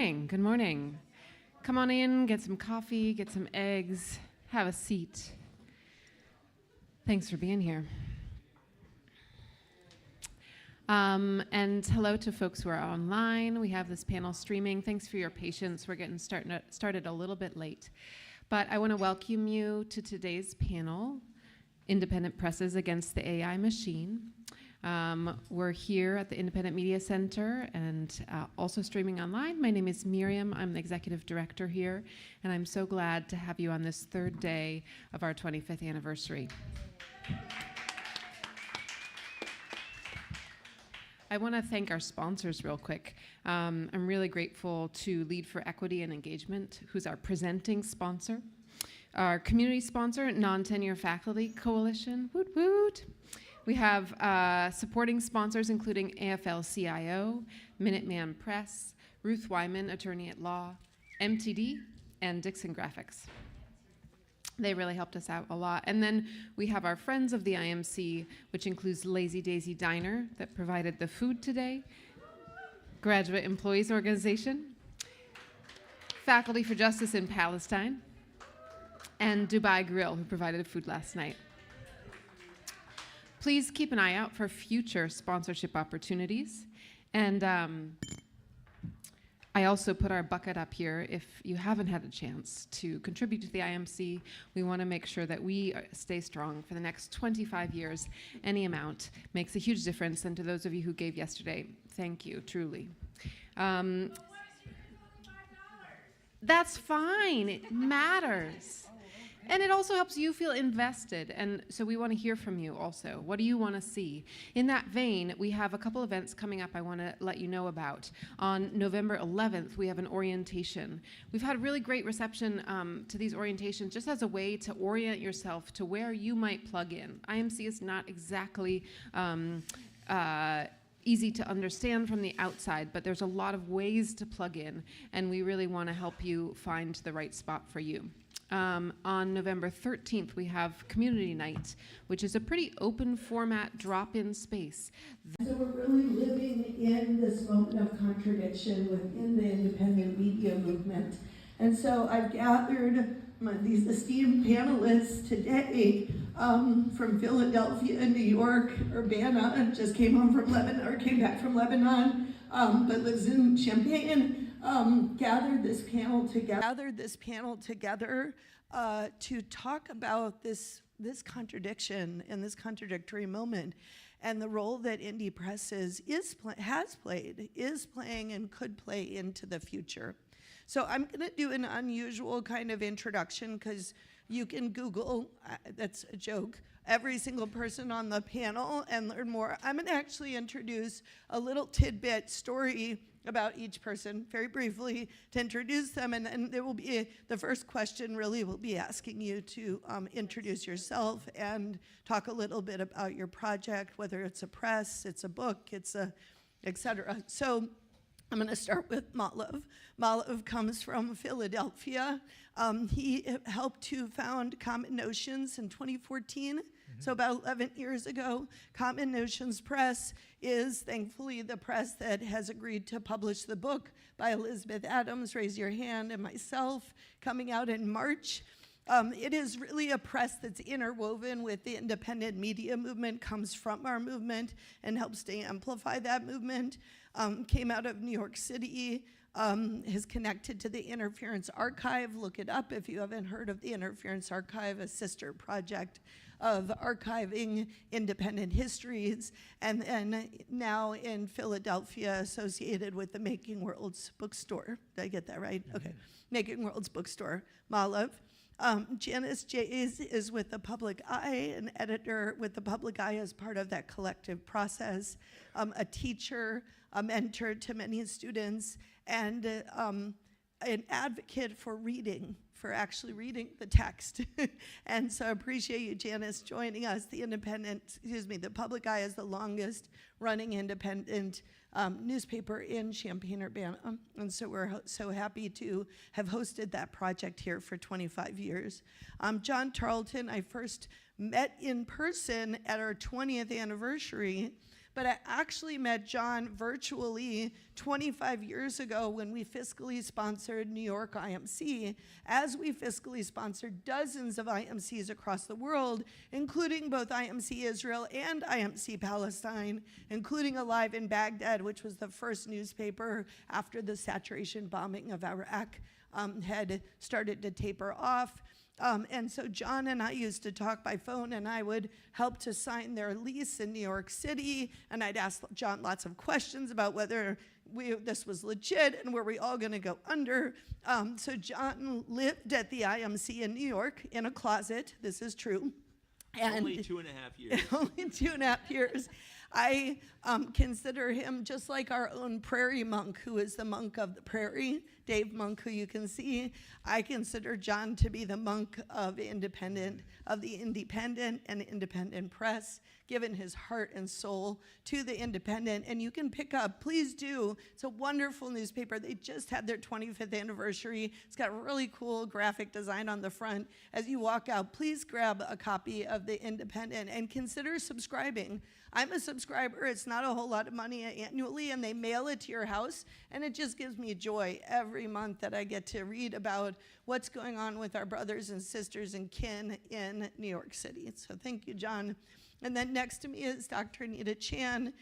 morning. Good morning. Come on in, get some coffee, get some eggs, have a seat. Thanks for being here. And hello to folks who are online. We have this panel streaming. Thanks for your patience. We're getting started a little bit late. But I want to welcome you to today's panel, Independent Presses Against the AI Machine. We're here at the Independent Media Center and also streaming online. My name is Miriam. I'm the executive director here, and I'm so glad to have you on this third day of our 25th anniversary. I want to thank our sponsors real quick. I'm really grateful to Lead for Equity and Engagement, who's our presenting sponsor. Our community sponsor, Non-Tenure Faculty Coalition, woot woot. We have supporting sponsors including AFL-CIO, Minuteman Press, Ruth Wyman, Attorney at Law, MTD, and Dixon Graphics. They really helped us out a lot. And then we have our friends of the IMC, which includes Lazy Daisy Diner that provided the food today, Graduate Employees Organization, Faculty for Justice in Palestine, and Dubai Grill, who provided food last night. Please keep an eye out for future sponsorship opportunities. And I also put our bucket up here. If you haven't had a chance to contribute to the IMC, we want to make sure that we stay strong for the next 25 years. Any amount makes a huge difference. And to those of you who gave yesterday, thank you, truly. That's fine. It matters. And it also helps you feel invested, and so we want to hear from you also. What do you want to see? In that vein, we have a couple events coming up I want to let you know about. On November 11th, we have an orientation. We've had really great reception to these orientations just as a way to orient yourself to where you might plug in. IMC is not exactly easy to understand from the outside, but there's a lot of ways to plug in, and we really want to help you find the right spot for you. On November 13th, we have Community Night, which is a pretty open format drop-in space. So we're really living in this moment of contradiction within the independent media movement. And so I've gathered these esteemed panelists today from Philadelphia, New York, Urbana, and just came home from Lebanon, or came back from Lebanon, but lives in Champaign. Gathered this panel together to talk about this contradiction and this contradictory moment, and the role that indie presses has played, is playing, and could play into the future. So I'm going to do an unusual kind of introduction, because you can Google, that's a joke, every single person on the panel and learn more. I'm going to actually introduce a little tidbit story about each person very briefly to introduce them, and there will be the first question really will be asking you to introduce yourself and talk a little bit about your project, whether it's a press, it's a book, it's a etc. So I'm going to start with Malav. Malav comes from Philadelphia. He helped to found Common Notions in 2014. So about 11 years ago. Common Notions Press is thankfully the press that has agreed to publish the book by Elizabeth Adams, Raise Your Hand, and myself, coming out in March. It is really a press that's interwoven with the independent media movement, comes from our movement, and helps to amplify that movement. Came out of New York City, is connected to the Interference Archive. Look it up if you haven't heard of the Interference Archive, a sister project of archiving independent histories, and then now in Philadelphia, associated with the Making Worlds bookstore. Did I get that right? Mm-hmm. Okay. Making Worlds bookstore, Malav. Janice Jays is with the Public Eye, an editor with the Public Eye as part of that collective process, a teacher, a mentor to many students, and an advocate for reading, for actually reading the text. And so I appreciate you, Janice, joining us. The Public Eye is the longest running independent newspaper in Champaign-Urbana. And so we're so happy to have hosted that project here for 25 years. John Tarleton, I first met in person at our 20th anniversary, but I actually met John virtually 25 years ago when we fiscally sponsored New York IMC, as we fiscally sponsored dozens of IMCs across the world, including both IMC Israel and IMC Palestine, including Alive in Baghdad, which was the first newspaper after the saturation bombing of Iraq had started to taper off. And so John and I used to talk by phone, and I would help to sign their lease in New York City, and I'd ask John lots of questions about whether this was legit and were we all going to go under. So John lived at the IMC in New York in a closet. This is true. And only 2.5 years. only 2.5 years. I consider him just like our own prairie monk, who is the monk of the prairie, Dave Monk, who you can see. I consider John to be the monk of the independent and independent press, given his heart and soul to the Independent. And you can pick up, please do. It's a wonderful newspaper. They just had their 25th anniversary. It's got a really cool graphic design on the front. As you walk out, please grab a copy of the Independent and consider subscribing. I'm a subscriber. It's not a whole lot of money annually, and they mail it to your house, and it just gives me joy every month that I get to read about what's going on with our brothers and sisters and kin in New York City. So thank you, John. And then next to me is Dr. Anita Chan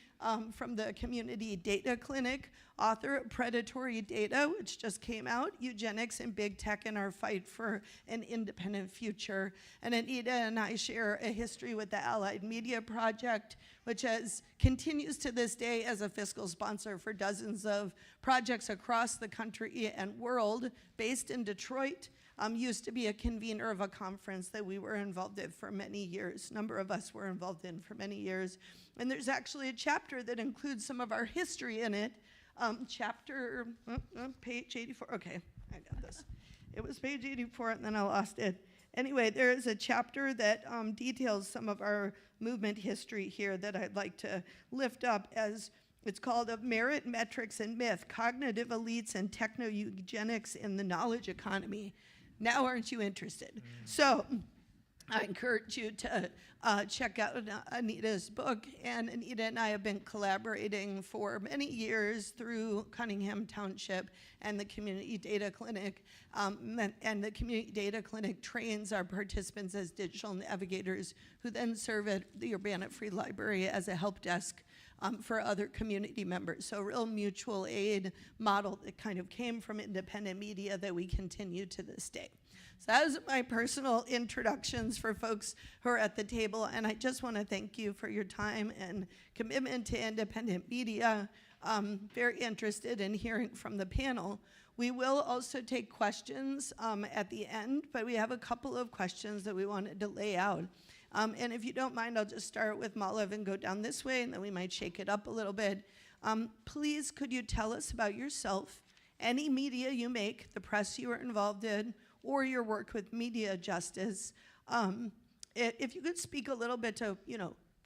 from the Community Data Clinic, author of Predatory Data, which just came out, Eugenics and Big Tech in Our Fight for an Independent Future. And Anita and I share a history with the Allied Media Project, which continues to this day as a fiscal sponsor for dozens of projects across the country and world, based in Detroit. Used to be a convener of a conference that we were involved in for many years. A number of us were involved in for many years. And there's actually a chapter that includes some of our history in it. Page 84. Okay, I got this. It was page 84, and then I lost it. Anyway, there is a chapter that details some of our movement history here that I'd like to lift up as it's called Of Merit, Metrics, and Myth, Cognitive Elites and Techno-Eugenics in the Knowledge Economy. Now, aren't you interested? So I encourage you to check out Anita's book. And Anita and I have been collaborating for many years through Cunningham Township and the Community Data Clinic. And the Community Data Clinic trains our participants as digital navigators who then serve at the Urbana Free Library as a help desk for other community members. So a real mutual aid model that kind of came from independent media that we continue to this day. So those are my personal introductions for folks who are at the table, and I just want to thank you for your time and commitment to independent media. Very interested in hearing from the panel. We will also take questions at the end, but we have a couple of questions that we wanted to lay out. And if you don't mind, I'll just start with Malav and go down this way, and then we might shake it up a little bit. Please, could you tell us about yourself, any media you make, the press you are involved in, or your work with media justice? If you could speak a little bit to,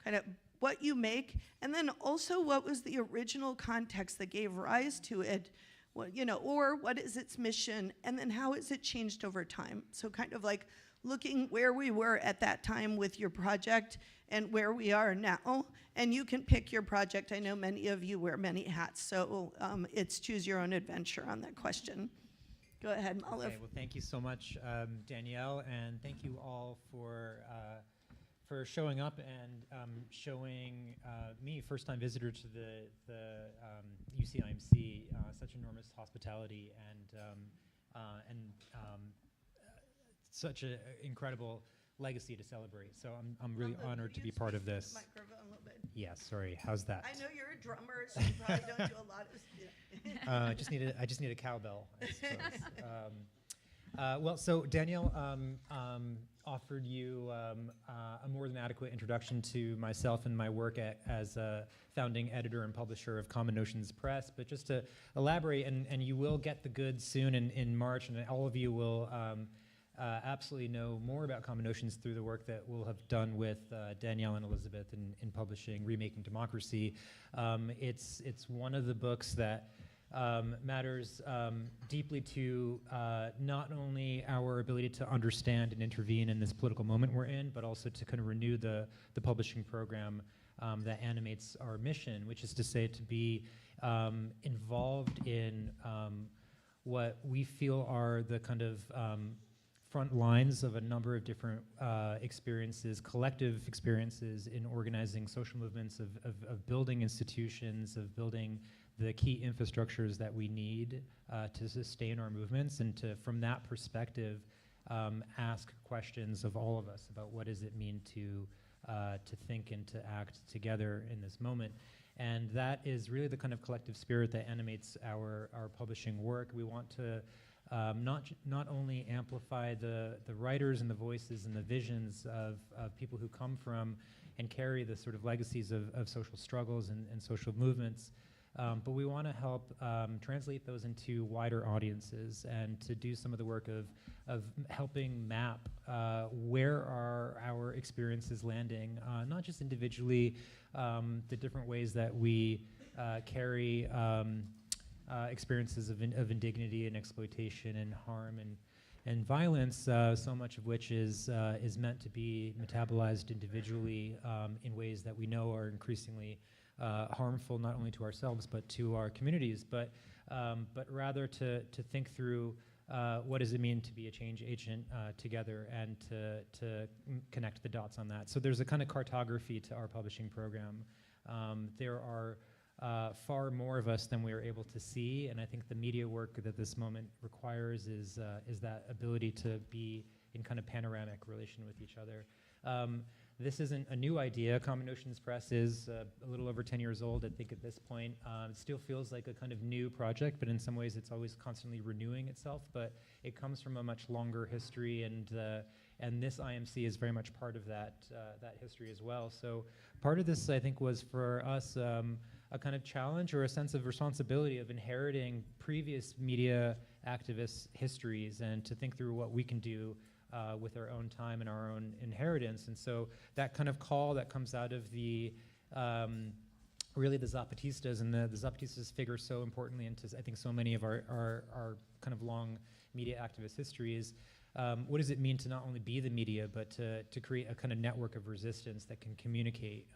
kind of what you make, and then also what was the original context that gave rise to it, or what is its mission, and then how has it changed over time? So kind of like looking where we were at that time with your project and where we are now. And you can pick your project. I know many of you wear many hats, so it's choose your own adventure on that question. Go ahead, Malav. Okay, well, thank you so much, Danielle, and thank you all for showing up and showing me, first-time visitor to the UCIMC, such enormous hospitality and such an incredible legacy to celebrate. So I'm really honored to be part of this. Microphone a little bit. Yeah, sorry. How's that? I know you're a drummer, so you probably don't do a lot of. I just need a cowbell, I suppose. Well, so Danielle offered you a more than adequate introduction to myself and my work as a founding editor and publisher of Common Notions Press. But just to elaborate, and you will get the goods soon in March, and all of you will absolutely know more about Common Notions through the work that we'll have done with Danielle and Elizabeth in publishing Remaking Democracy. It's one of the books that matters deeply to not only our ability to understand and intervene in this political moment we're in, but also to kind of renew the publishing program that animates our mission, which is to say to be involved in what we feel are the kind of front lines of a number of different experiences, collective experiences in organizing social movements, of building institutions, of building the key infrastructures that we need to sustain our movements, and to, from that perspective, ask questions of all of us about what does it mean to think and to act together in this moment. And that is really the kind of collective spirit that animates our publishing work. We want to not only amplify the writers and the voices and the visions of people who come from and carry the sort of legacies of social struggles and social movements, but we want to help translate those into wider audiences, and to do some of the work of helping map where are our experiences landing, not just individually, the different ways that we carry experiences of indignity and exploitation and harm and violence, so much of which is meant to be metabolized individually in ways that we know are increasingly harmful, not only to ourselves but to our communities, but rather to think through what does it mean to be a change agent together, and to connect the dots on that. So there's a kind of cartography to our publishing program. There are far more of us than we are able to see, and I think the media work that this moment requires is that ability to be in kind of panoramic relation with each other. This isn't a new idea. Common Notions Press is a little over 10 years old, I think, at this point. It still feels like a kind of new project, but in some ways it's always constantly renewing itself. But it comes from a much longer history, and this IMC is very much part of that history as well. So part of this, I think, was for us a kind of challenge or a sense of responsibility of inheriting previous media activist histories, and to think through what we can do with our own time and our own inheritance. And so that kind of call that comes out of the really the Zapatistas, and the Zapatistas figure so importantly into, I think, so many of our kind of long media activist histories. What does it mean to not only be the media, but to create a kind of network of resistance that can communicate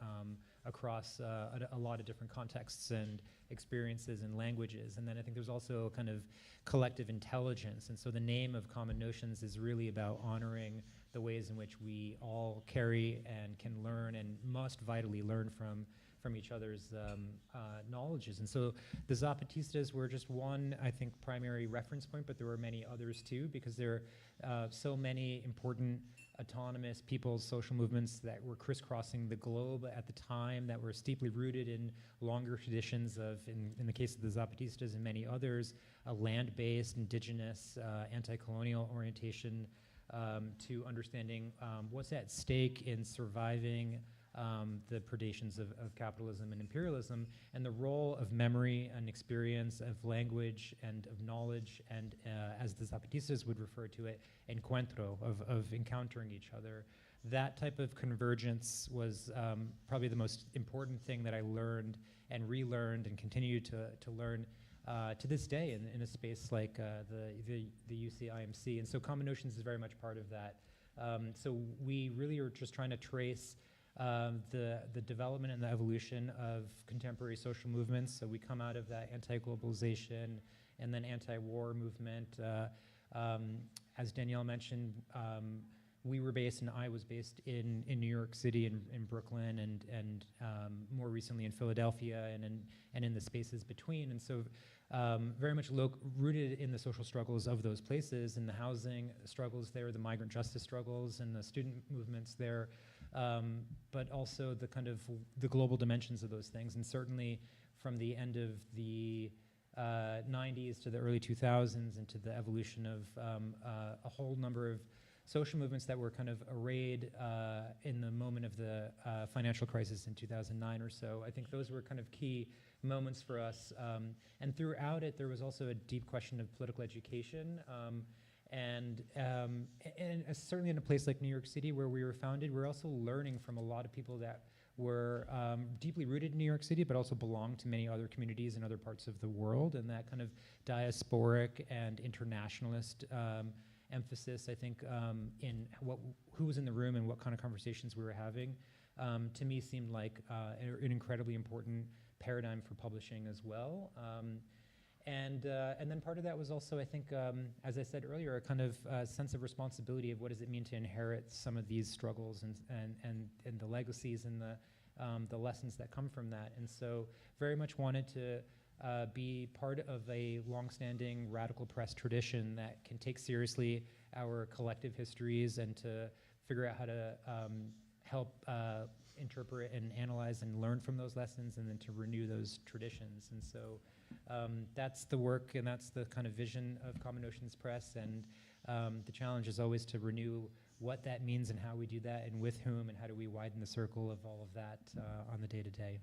across a lot of different contexts and experiences and languages? And then I think there's also a kind of collective intelligence. And so the name of Common Notions is really about honoring the ways in which we all carry and can learn and must vitally learn from each other's knowledges. And so the Zapatistas were just one, I think, primary reference point, but there were many others too, because there are so many important autonomous people's social movements that were crisscrossing the globe at the time, that were steeply rooted in longer traditions of, in the case of the Zapatistas and many others, a land-based, indigenous, anti-colonial orientation to understanding what's at stake in surviving the predations of capitalism and imperialism, and the role of memory and experience, of language and of knowledge, and as the Zapatistas would refer to it, encuentro, of encountering each other. That type of convergence was probably the most important thing that I learned and relearned and continue to learn to this day in a space like the UC IMC. And so Common Notions is very much part of that. So we really are just trying to trace the development and the evolution of contemporary social movements. So we come out of that anti-globalization and then anti-war movement. As Danielle mentioned, we were based, and I was based in New York City and in Brooklyn, and more recently in Philadelphia, and in the spaces between. And so very much rooted in the social struggles of those places, and the housing struggles there, the migrant justice struggles, and the student movements there, but also the kind of the global dimensions of those things. And certainly from the end of the 90s to the early 2000s, into the evolution of a whole number of social movements that were kind of arrayed in the moment of the financial crisis in 2009 or so. I think those were kind of key moments for us. And throughout it, there was also a deep question of political education. And certainly in a place like New York City, where we were founded, we're also learning from a lot of people that were deeply rooted in New York City, but also belonged to many other communities in other parts of the world. And that kind of diasporic and internationalist emphasis, I think, in who was in the room and what kind of conversations we were having, to me seemed like an incredibly important paradigm for publishing as well. And then part of that was also, I think, as I said earlier, a kind of sense of responsibility of what does it mean to inherit some of these struggles and the legacies and the lessons that come from that. And so very much wanted to be part of a longstanding radical press tradition that can take seriously our collective histories and to figure out how to help interpret and analyze and learn from those lessons and then to renew those traditions. And so that's the work and that's the kind of vision of Common Oceans Press, and the challenge is always to renew what that means and how we do that and with whom and how do we widen the circle of all of that on the day-to-day.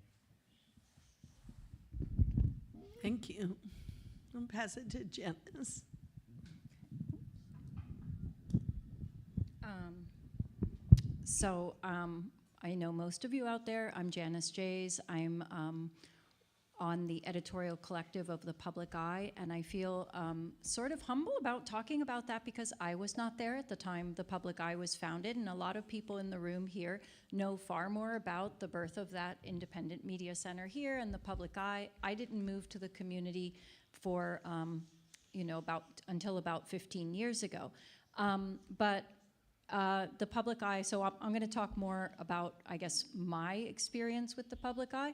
Thank you. I'll pass it to Janice. I know most of you out there. I'm Janice Jays. I'm on the editorial collective of The Public Eye, and I feel sort of humble about talking about that because I was not there at the time The Public Eye was founded, and a lot of people in the room here know far more about the birth of that independent media center here and The Public Eye. I didn't move to the community for until about 15 years ago. The Public Eye, so I'm going to talk more about, I guess, my experience with The Public Eye.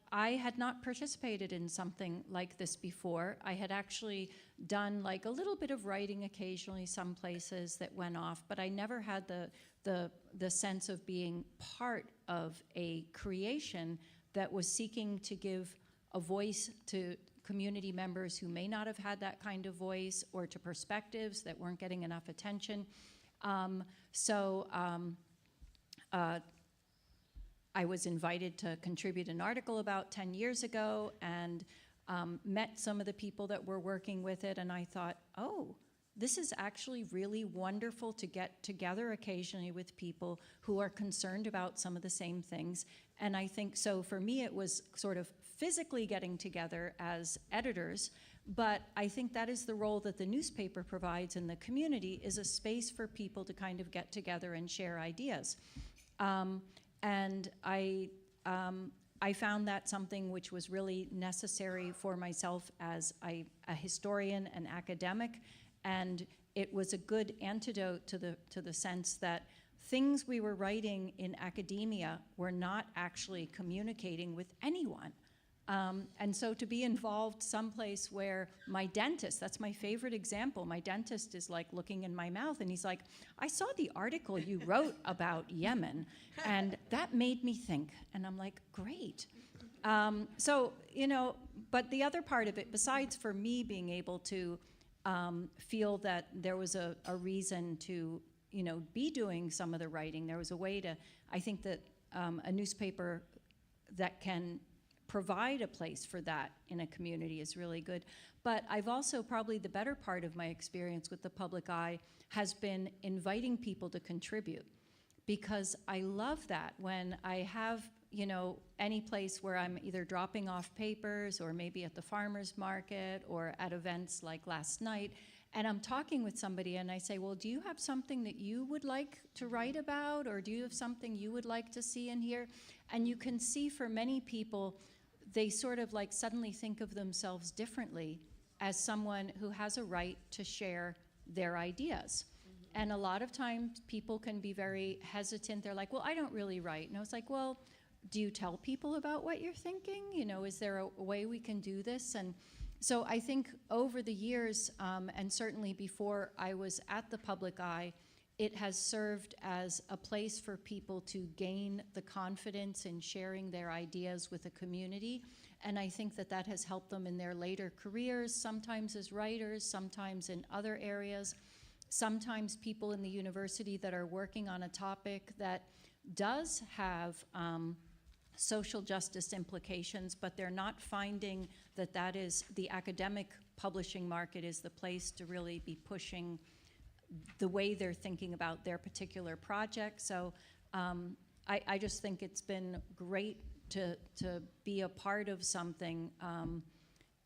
I had not participated in something like this before. I had actually done like a little bit of writing occasionally, some places that went off, but I never had the sense of being part of a creation that was seeking to give a voice to community members who may not have had that kind of voice, or to perspectives that weren't getting enough attention. I was invited to contribute an article about 10 years ago and met some of the people that were working with it, and I thought, oh, this is actually really wonderful to get together occasionally with people who are concerned about some of the same things. And I think, so for me, it was sort of physically getting together as editors, but I think that is the role that the newspaper provides in the community, is a space for people to kind of get together and share ideas. And I found that something which was really necessary for myself as a historian and academic, and it was a good antidote to the sense that things we were writing in academia were not actually communicating with anyone. And so to be involved someplace where my dentist, that's my favorite example, my dentist is like looking in my mouth and he's like, I saw the article you wrote about Yemen and that made me think. And I'm like, great. But the other part of it, besides for me being able to feel that there was a reason to, be doing some of the writing, there was a way to, I think that a newspaper that can provide a place for that in a community is really good. But I've also, probably the better part of my experience with The Public Eye has been inviting people to contribute, because I love that when I have, any place where I'm either dropping off papers or maybe at the farmer's market or at events like last night, and I'm talking with somebody and I say, well, do you have something that you would like to write about, or do you have something you would like to see in here? And you can see for many people, they sort of like suddenly think of themselves differently as someone who has a right to share their ideas. Mm-hmm. And a lot of times people can be very hesitant. They're like, well, I don't really write. And I was like, well, do you tell people about what you're thinking? Is there a way we can do this? And so I think over the years, and certainly before I was at The Public Eye, it has served as a place for people to gain the confidence in sharing their ideas with a community. And I think that that has helped them in their later careers, sometimes as writers, sometimes in other areas, sometimes people in the university that are working on a topic that does have social justice implications, but they're not finding that that is the academic publishing market is the place to really be pushing the way they're thinking about their particular project. So I just think it's been great to be a part of something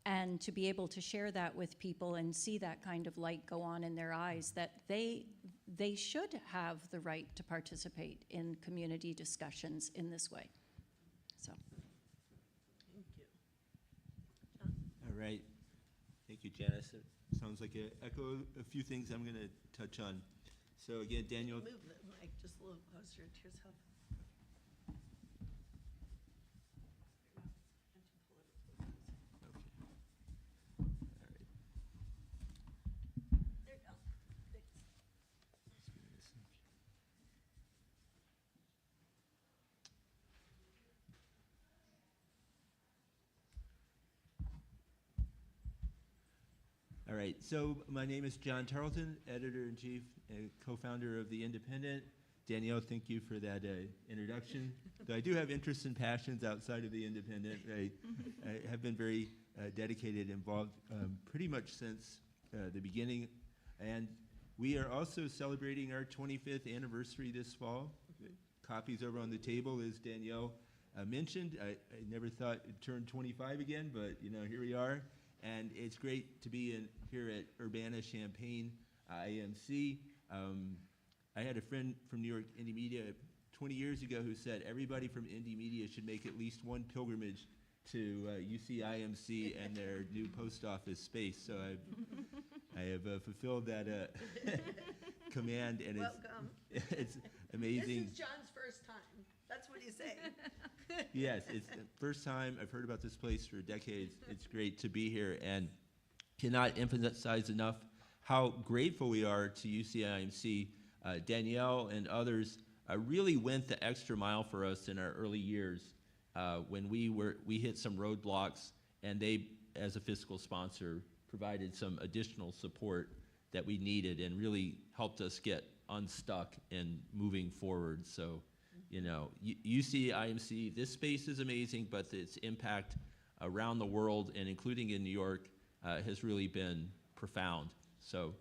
and to be able to share that with people and see that kind of light go on in their eyes, that they should have the right to participate in community discussions in this way. So. Thank you. All right. Thank you, Janice. It sounds like it echo a few things I'm going to touch on. So again, Daniel. Move the mic just a little closer to yourself. There you go. Thanks. All right, so my name is John Tarleton, editor-in-chief and co-founder of The Independent. Danielle, thank you for that introduction. Though I do have interests and passions outside of The Independent. I have been very dedicated, involved pretty much since the beginning. And we are also celebrating our 25th anniversary this fall. Copies over on the table, as Danielle mentioned. I never thought it'd turn 25 again, but here we are. And it's great to be here at Urbana-Champaign IMC. I had a friend from New York Indie Media 20 years ago who said everybody from Indie Media should make at least one pilgrimage to UC IMC and their new post office space. So I have fulfilled that command, and Welcome. it's amazing. This is John's first time. That's what he's saying. Yes, it's the first time I've heard about this place for decades. It's great to be here, and cannot emphasize enough how grateful we are to UCIMC. Danielle and others really went the extra mile for us in our early years when we hit some roadblocks, and they, as a fiscal sponsor, provided some additional support that we needed and really helped us get unstuck and moving forward. So, UCIMC, this space is amazing, but its impact around the world and including in New York has really been profound. So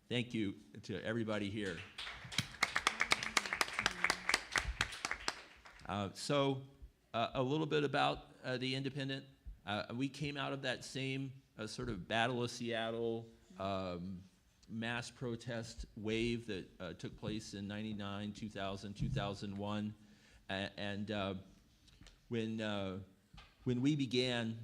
thank you to everybody here. A little bit about The Independent. We came out of that same sort of Battle of Seattle mass protest wave that took place in 99, 2000, 2001. And when we began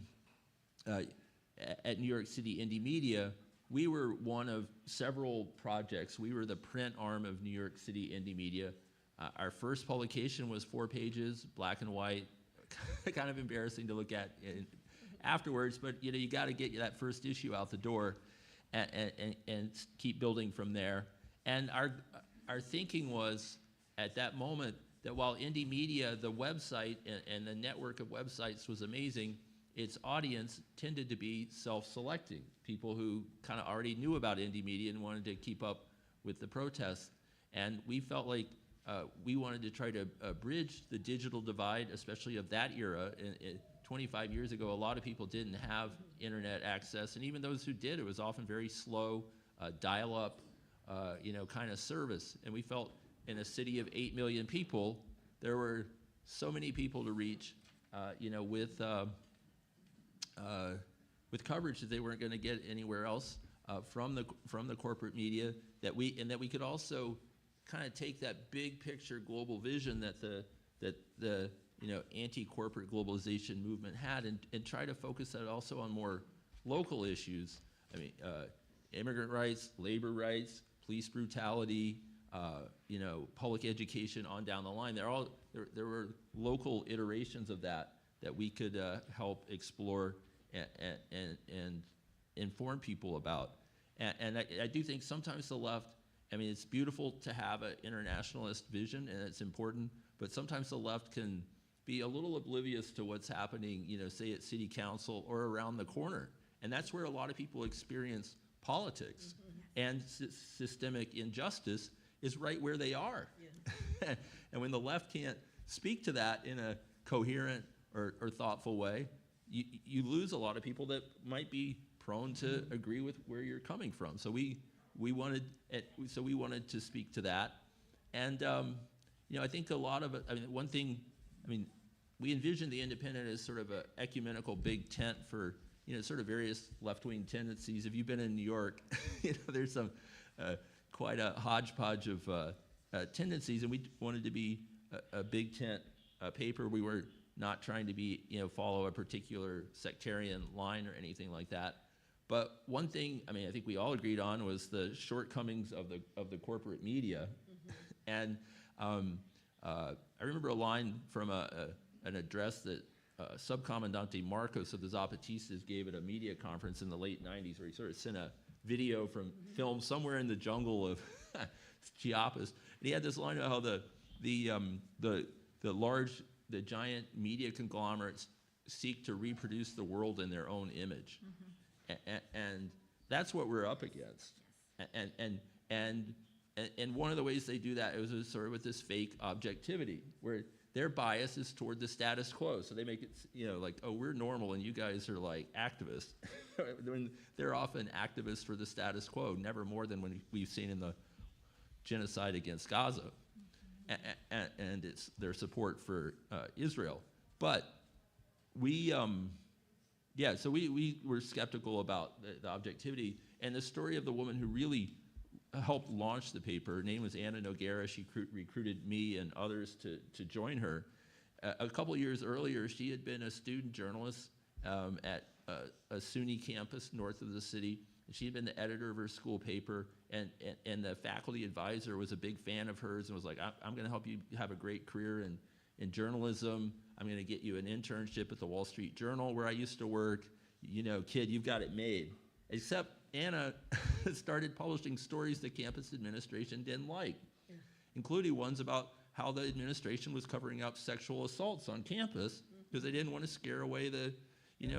at New York City Indie Media, we were one of several projects. We were the print arm of New York City Indie Media. Our first publication was 4 pages, black and white, kind of embarrassing to look at afterwards, but you got to get that first issue out the door and keep building from there. And our thinking was, at that moment, that while Indie Media, the website and the network of websites was amazing, its audience tended to be self-selecting, people who kind of already knew about Indie Media and wanted to keep up with the protests. And we felt like we wanted to try to bridge the digital divide, especially of that era. 25 years ago, a lot of people didn't have internet access, and even those who did, it was often very slow, dial-up, kind of service. And we felt in a city of 8 million people, there were so many people to reach, with coverage that they weren't going to get anywhere else from the corporate media. That we could also kind of take that big picture global vision that the anti-corporate globalization movement had, and try to focus that also on more local issues. I mean, immigrant rights, labor rights, police brutality, public education, on down the line. There were local iterations of that we could help explore and inform people about. And I do think sometimes the left, it's beautiful to have an internationalist vision, and it's important, but sometimes the left can be a little oblivious to what's happening, say at city council or around the corner. And that's where a lot of people experience politics. And systemic injustice is right where they are. Yeah. And when the left can't speak to that in a coherent or thoughtful way, you lose a lot of people that might be prone to agree with where you're coming from. So we wanted to speak to that. And I think a lot of it, we envisioned The Independent as sort of an ecumenical big tent for sort of various left-wing tendencies. If you've been in New York, there's some quite a hodgepodge of tendencies, and we wanted to be a big tent paper. We were not trying to be, follow a particular sectarian line or anything like that. But one thing, I think we all agreed on was the shortcomings of the corporate media. And I remember a line from an address that Subcomandante Marcos of the Zapatistas gave at a media conference in the late 90s, where he sort of sent a video from film somewhere in the jungle of Chiapas. And he had this line about how the giant media conglomerates seek to reproduce the world in their own image. And that's what we're up against. And one of the ways they do that is sort of with this fake objectivity, where their bias is toward the status quo. So they make it, like, oh, we're normal and you guys are like activists. When they're often activists for the status quo, never more than when we've seen in the genocide against Gaza, and it's their support for Israel. But we were skeptical about the objectivity, and the story of the woman who really helped launch the paper. Her name was Anna Noguera. She recruited me and others to join her. A couple years earlier, she had been a student journalist at a SUNY campus north of the city. She had been the editor of her school paper, and the faculty advisor was a big fan of hers and was like, I'm going to help you have a great career in journalism. I'm going to get you an internship at the Wall Street Journal, where I used to work. Kid, you've got it made. Except Anna started publishing stories the campus administration didn't like, including ones about how the administration was covering up sexual assaults on campus because they didn't want to scare away the,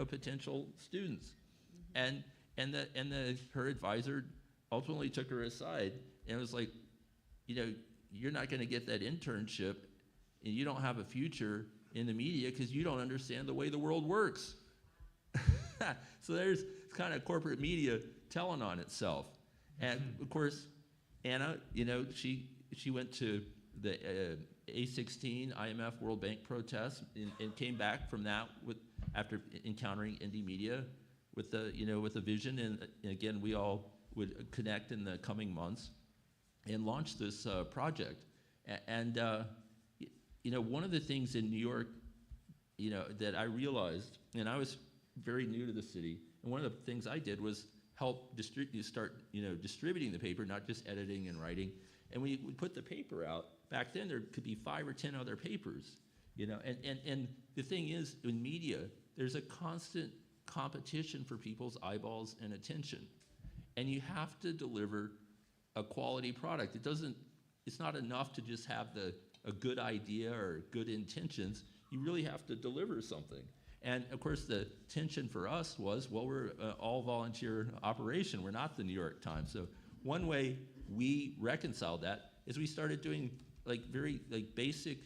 potential students. And her advisor ultimately took her aside and was like, you're not going to get that internship, and you don't have a future in the media because you don't understand the way the world works. So there's kind of corporate media telling on itself. And of course, Anna, she went to the A16 IMF World Bank protests and came back from that after encountering indie media with the vision. And again, we all would connect in the coming months and launch this project. And one of the things in New York, that I realized, and I was very new to the city, and one of the things I did was help start distributing the paper, not just editing and writing. And we would put the paper out. Back then, there could be 5 or 10 other papers, And the thing is, in media, there's a constant competition for people's eyeballs and attention, and you have to deliver a quality product. It's not enough to just have a good idea or good intentions. You really have to deliver something. And of course, the tension for us was, well, we're an all-volunteer operation. We're not the New York Times. So one way we reconciled that is we started doing very basic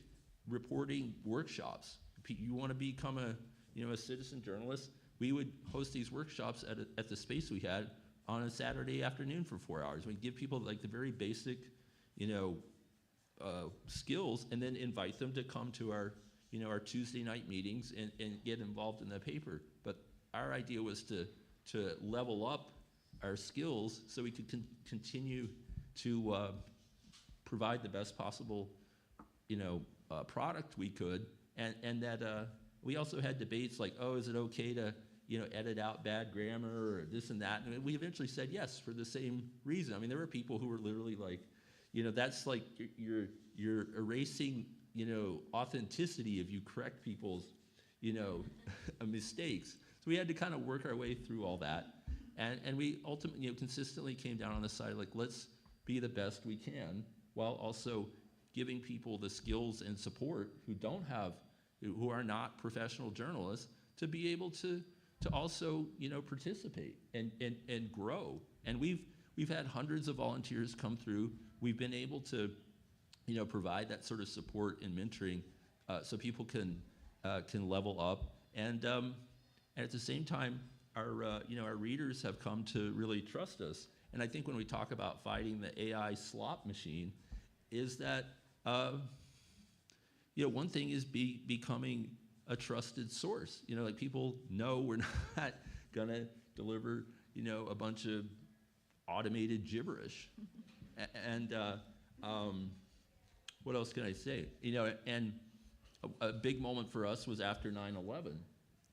reporting workshops. You want to become a citizen journalist? We would host these workshops at the space we had on a Saturday afternoon for 4 hours. We'd give people the very basic, skills, and then invite them to come to our Tuesday night meetings and get involved in the paper. But our idea was to level up our skills so we could continue to provide the best possible, product we could, and that we also had debates like, oh, is it okay to edit out bad grammar or this and that? And we eventually said yes for the same reason. There were people who were literally like, that's like you're erasing authenticity if you correct people's mistakes. So we had to kind of work our way through all that, and we ultimately consistently came down on the side let's be the best we can, while also giving people the skills and support who are not professional journalists, to be able to also participate and grow. And we've had hundreds of volunteers come through. We've been able to provide that sort of support and mentoring so people can level up. And at the same time, our readers have come to really trust us. And I think when we talk about fighting the AI slop machine, is that one thing is becoming a trusted source. People know we're not gonna deliver, a bunch of automated gibberish. And what else can I say? And a big moment for us was after 9/11.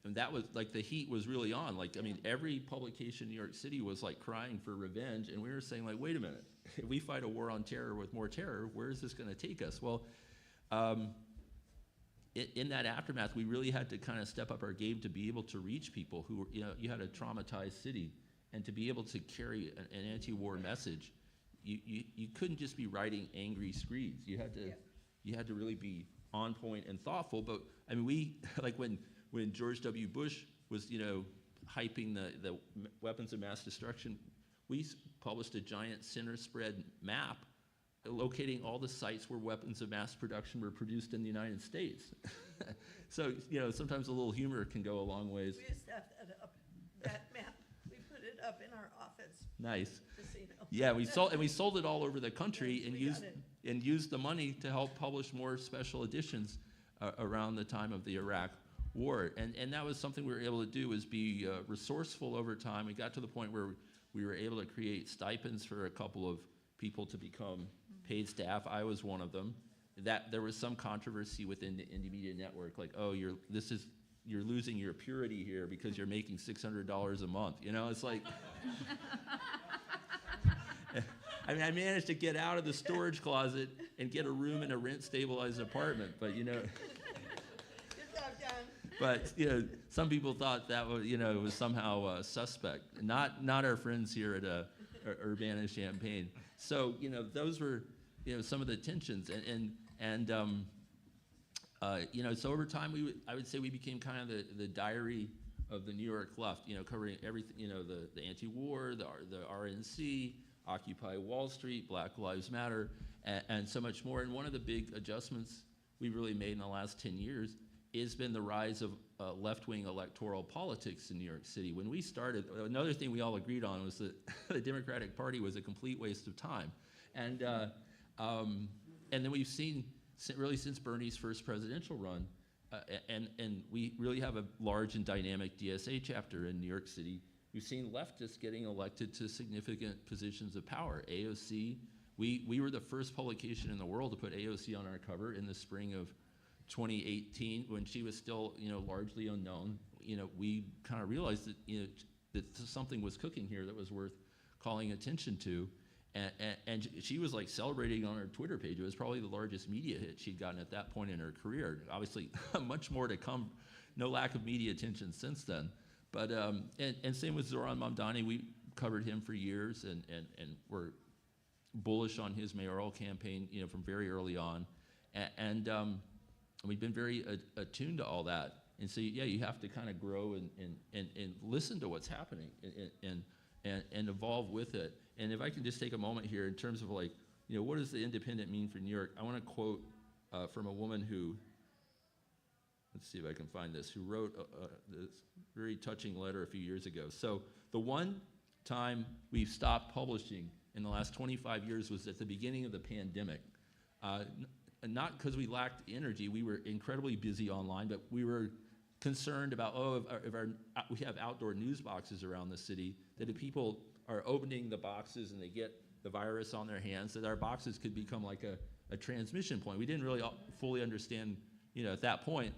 And that was like the heat was really on. Like, I mean, every publication in New York City was like crying for revenge. And we were saying, like, wait a minute, if we fight a war on terror with more terror, where is this going to take us? Well, in that aftermath, we really had to kind of step up our game to be able to reach people who were, you had a traumatized city. And to be able to carry an anti-war message, you couldn't just be writing angry screeds. You had to really be on point and thoughtful. But I mean, we like when George W. Bush was hyping the weapons of mass destruction, we published a giant center spread map locating all the sites where weapons of mass production were produced in the United States. So sometimes a little humor can go a long ways. We just have that up, that map. We put it up in our office. Nice. Just so you know. Yeah, we sold it all over the country and used the money to help publish more special editions around the time of the Iraq War. And that was something we were able to do, was be resourceful over time. We got to the point where we were able to create stipends for a couple of people to become paid staff. I was one of them. That there was some controversy within the Indie Media Network, like, oh, you're losing your purity here because you're making $600 a month. It's like, I mean, I managed to get out of the storage closet and get a room in a rent-stabilized apartment, but Good job, John. but some people thought that was, was somehow suspect. Not our friends here at Urbana-Champaign. So those were some of the tensions, so over time I would say we became kind of the diary of the New York left, covering everything, the anti-war, the RNC, Occupy Wall Street, Black Lives Matter, and so much more. And one of the big adjustments we really made in the last 10 years has been the rise of left-wing electoral politics in New York City. When we started, another thing we all agreed on was that the Democratic Party was a complete waste of time. And then we've seen, really since Bernie's first presidential run, and we really have a large and dynamic DSA chapter in New York City, we've seen leftists getting elected to significant positions of power. AOC, we were the first publication in the world to put AOC on our cover in the spring of 2018, when she was still, largely unknown. We kind of realized that, that something was cooking here that was worth calling attention to. And she was like celebrating on her Twitter page. It was probably the largest media hit she'd gotten at that point in her career. Obviously, much more to come. No lack of media attention since then. But and same with Zoran Mamdani. We covered him for years, and were bullish on his mayoral campaign, from very early on. And we've been very attuned to all that. And so yeah, you have to kind of grow and listen to what's happening and evolve with it. And if I can just take a moment here in terms of like, what does the independent mean for New York? I want to quote from a woman who, let's see if I can find this, who wrote this very touching letter a few years ago. So the one time we've stopped publishing in the last 25 years was at the beginning of the pandemic. Not because we lacked energy, we were incredibly busy online, but we were concerned about, if we have outdoor news boxes around the city, that if people are opening the boxes and they get the virus on their hands, that our boxes could become like a transmission point. We didn't really fully understand, at that point,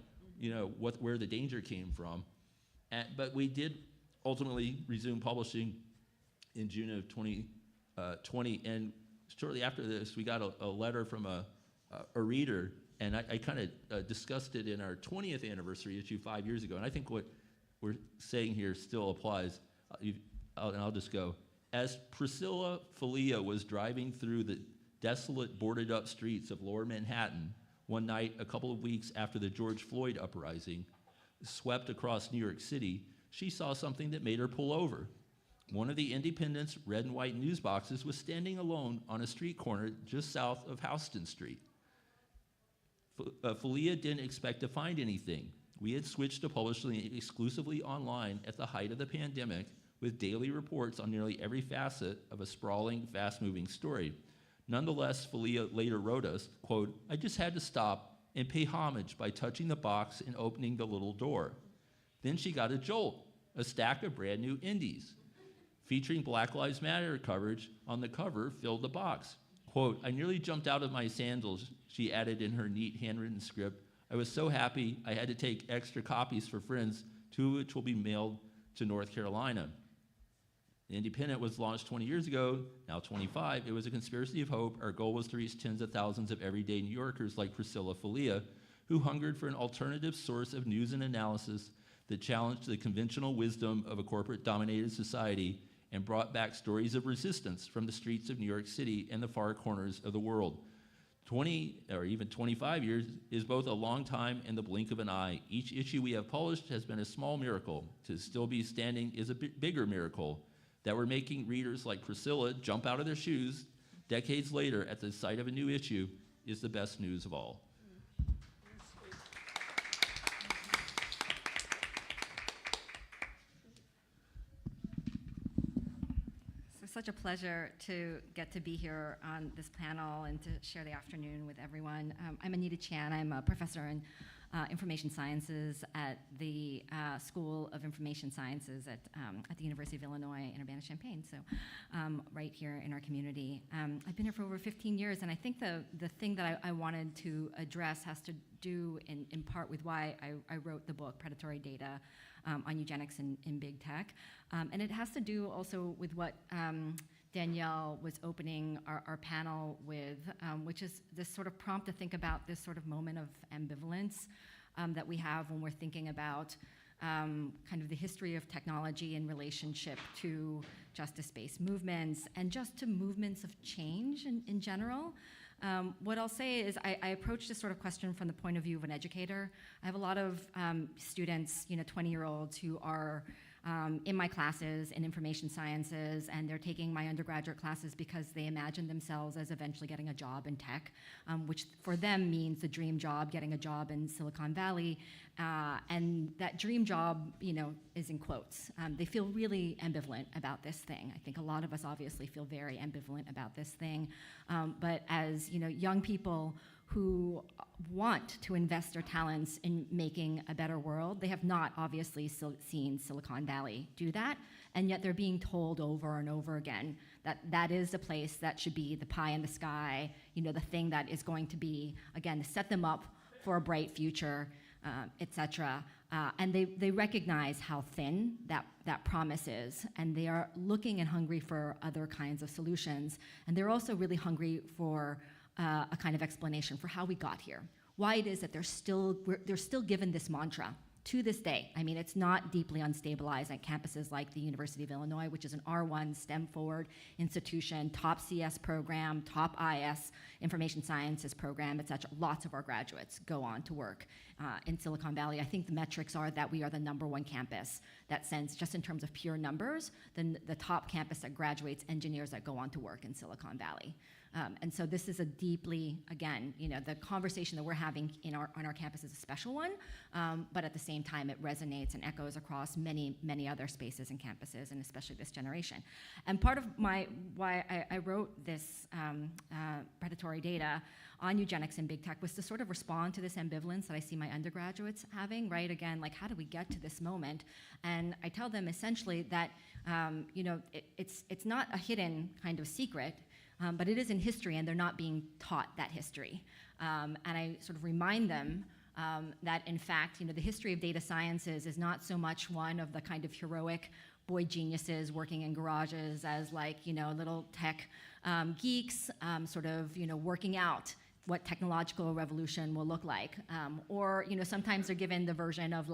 where the danger came from. But we did ultimately resume publishing in June of 2020, and shortly after this, we got a letter from a reader, and I kind of discussed it in our 20th anniversary issue 5 years ago, and I think what we're saying here still applies, and I'll just go. As Priscilla Falia was driving through the desolate, boarded-up streets of Lower Manhattan one night a couple of weeks after the George Floyd uprising swept across New York City, she saw something that made her pull over. One of the Independent's red and white news boxes was standing alone on a street corner just south of Houston Street. Falia didn't expect to find anything. We had switched to publishing exclusively online at the height of the pandemic, with daily reports on nearly every facet of a sprawling, fast-moving story. Nonetheless, Falia later wrote us, quote, "I just had to stop and pay homage by touching the box and opening the little door. Then she got a jolt. a stack of brand new indies. Featuring Black Lives Matter coverage on the cover filled the box. Quote, "I nearly jumped out of my sandals," she added in her neat handwritten script. "I was so happy I had to take extra copies for friends, 2 of which will be mailed to North Carolina." The Independent was launched 20 years ago, now 25. It was a conspiracy of hope. Our goal was to reach tens of thousands of everyday New Yorkers like Priscilla Falia, who hungered for an alternative source of news and analysis that challenged the conventional wisdom of a corporate-dominated society and brought back stories of resistance from the streets of New York City and the far corners of the world. 20 or even 25 years is both a long time and the blink of an eye. Each issue we have published has been a small miracle. To still be standing is a bigger miracle. That we're making readers like Priscilla jump out of their shoes decades later at the sight of a new issue is the best news of all. Such a pleasure to get to be here on this panel and to share the afternoon with everyone. I'm Anita Chan. I'm a professor in information sciences at the School of Information Sciences at the University of Illinois in Urbana-Champaign, so right here in our community. I've been here for over 15 years, and I think the thing that I wanted to address has to do in part with why I wrote the book, Predatory Data, on eugenics in big tech. And it has to do also with what Danielle was opening our panel with, which is this sort of prompt to think about this sort of moment of ambivalence that we have when we're thinking about kind of the history of technology in relationship to justice-based movements and just to movements of change in general. What I'll say is I approach this sort of question from the point of view of an educator. I have a lot of students, 20-year-olds who are in my classes in information sciences, and they're taking my undergraduate classes because they imagine themselves as eventually getting a job in tech, which for them means the dream job, getting a job in Silicon Valley. And that dream job, is in quotes. They feel really ambivalent about this thing. I think a lot of us obviously feel very ambivalent about this thing. But as young people who want to invest their talents in making a better world, they have not obviously seen Silicon Valley do that, and yet they're being told over and over again that that is the place that should be the pie in the sky, the thing that is going to be, again, to set them up for a bright future, et cetera. And they recognize how thin that promise is, and they are looking and hungry for other kinds of solutions. And they're also really hungry for a kind of explanation for how we got here, why it is that they're still given this mantra to this day. I mean, it's not deeply unstabilized at campuses like the University of Illinois, which is an R1 STEM-forward institution, top CS program, top IS information sciences program, et cetera. Lots of our graduates go on to work in Silicon Valley. I think the metrics are that we are the #1 campus that sends, just in terms of pure numbers, the top campus that graduates engineers that go on to work in Silicon Valley. And so this is a deeply, again, the conversation that we're having on our campus is a special one, but at the same time it resonates and echoes across many, many other spaces and campuses, and especially this generation. And part of why I wrote this predatory data on eugenics and big tech was to sort of respond to this ambivalence that I see my undergraduates having, right? Again, like, how do we get to this moment? And I tell them essentially that, it's not a hidden kind of secret, but it is in history, and they're not being taught that history. And I sort of remind them that, in fact, the history of data sciences is not so much one of the kind of heroic boy geniuses working in garages as little tech geeks, sort of, working out what technological revolution will look like. Or, sometimes they're given the version of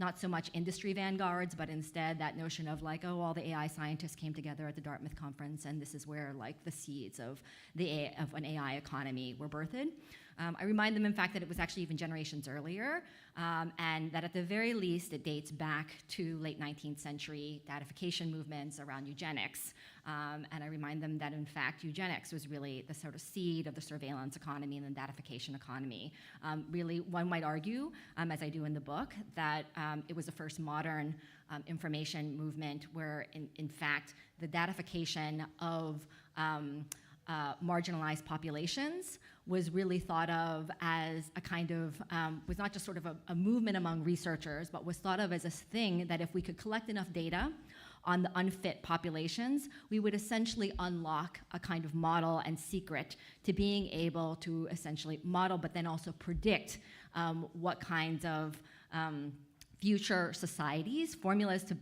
not so much industry vanguards, but instead that notion of all the AI scientists came together at the Dartmouth conference, and this is where the seeds of an AI economy were birthed. I remind them, in fact, that it was actually even generations earlier, and that at the very least it dates back to late 19th century datification movements around eugenics. And I remind them that, in fact, eugenics was really the sort of seed of the surveillance economy and the datification economy. Really, one might argue, as I do in the book, that it was the first modern information movement where, in fact, the datification of marginalized populations was really thought of as a kind of, was not just sort of a movement among researchers, but was thought of as a thing that if we could collect enough data on the unfit populations, we would essentially unlock a kind of model and secret to being able to essentially model, but then also predict what kinds of future societies, formulas to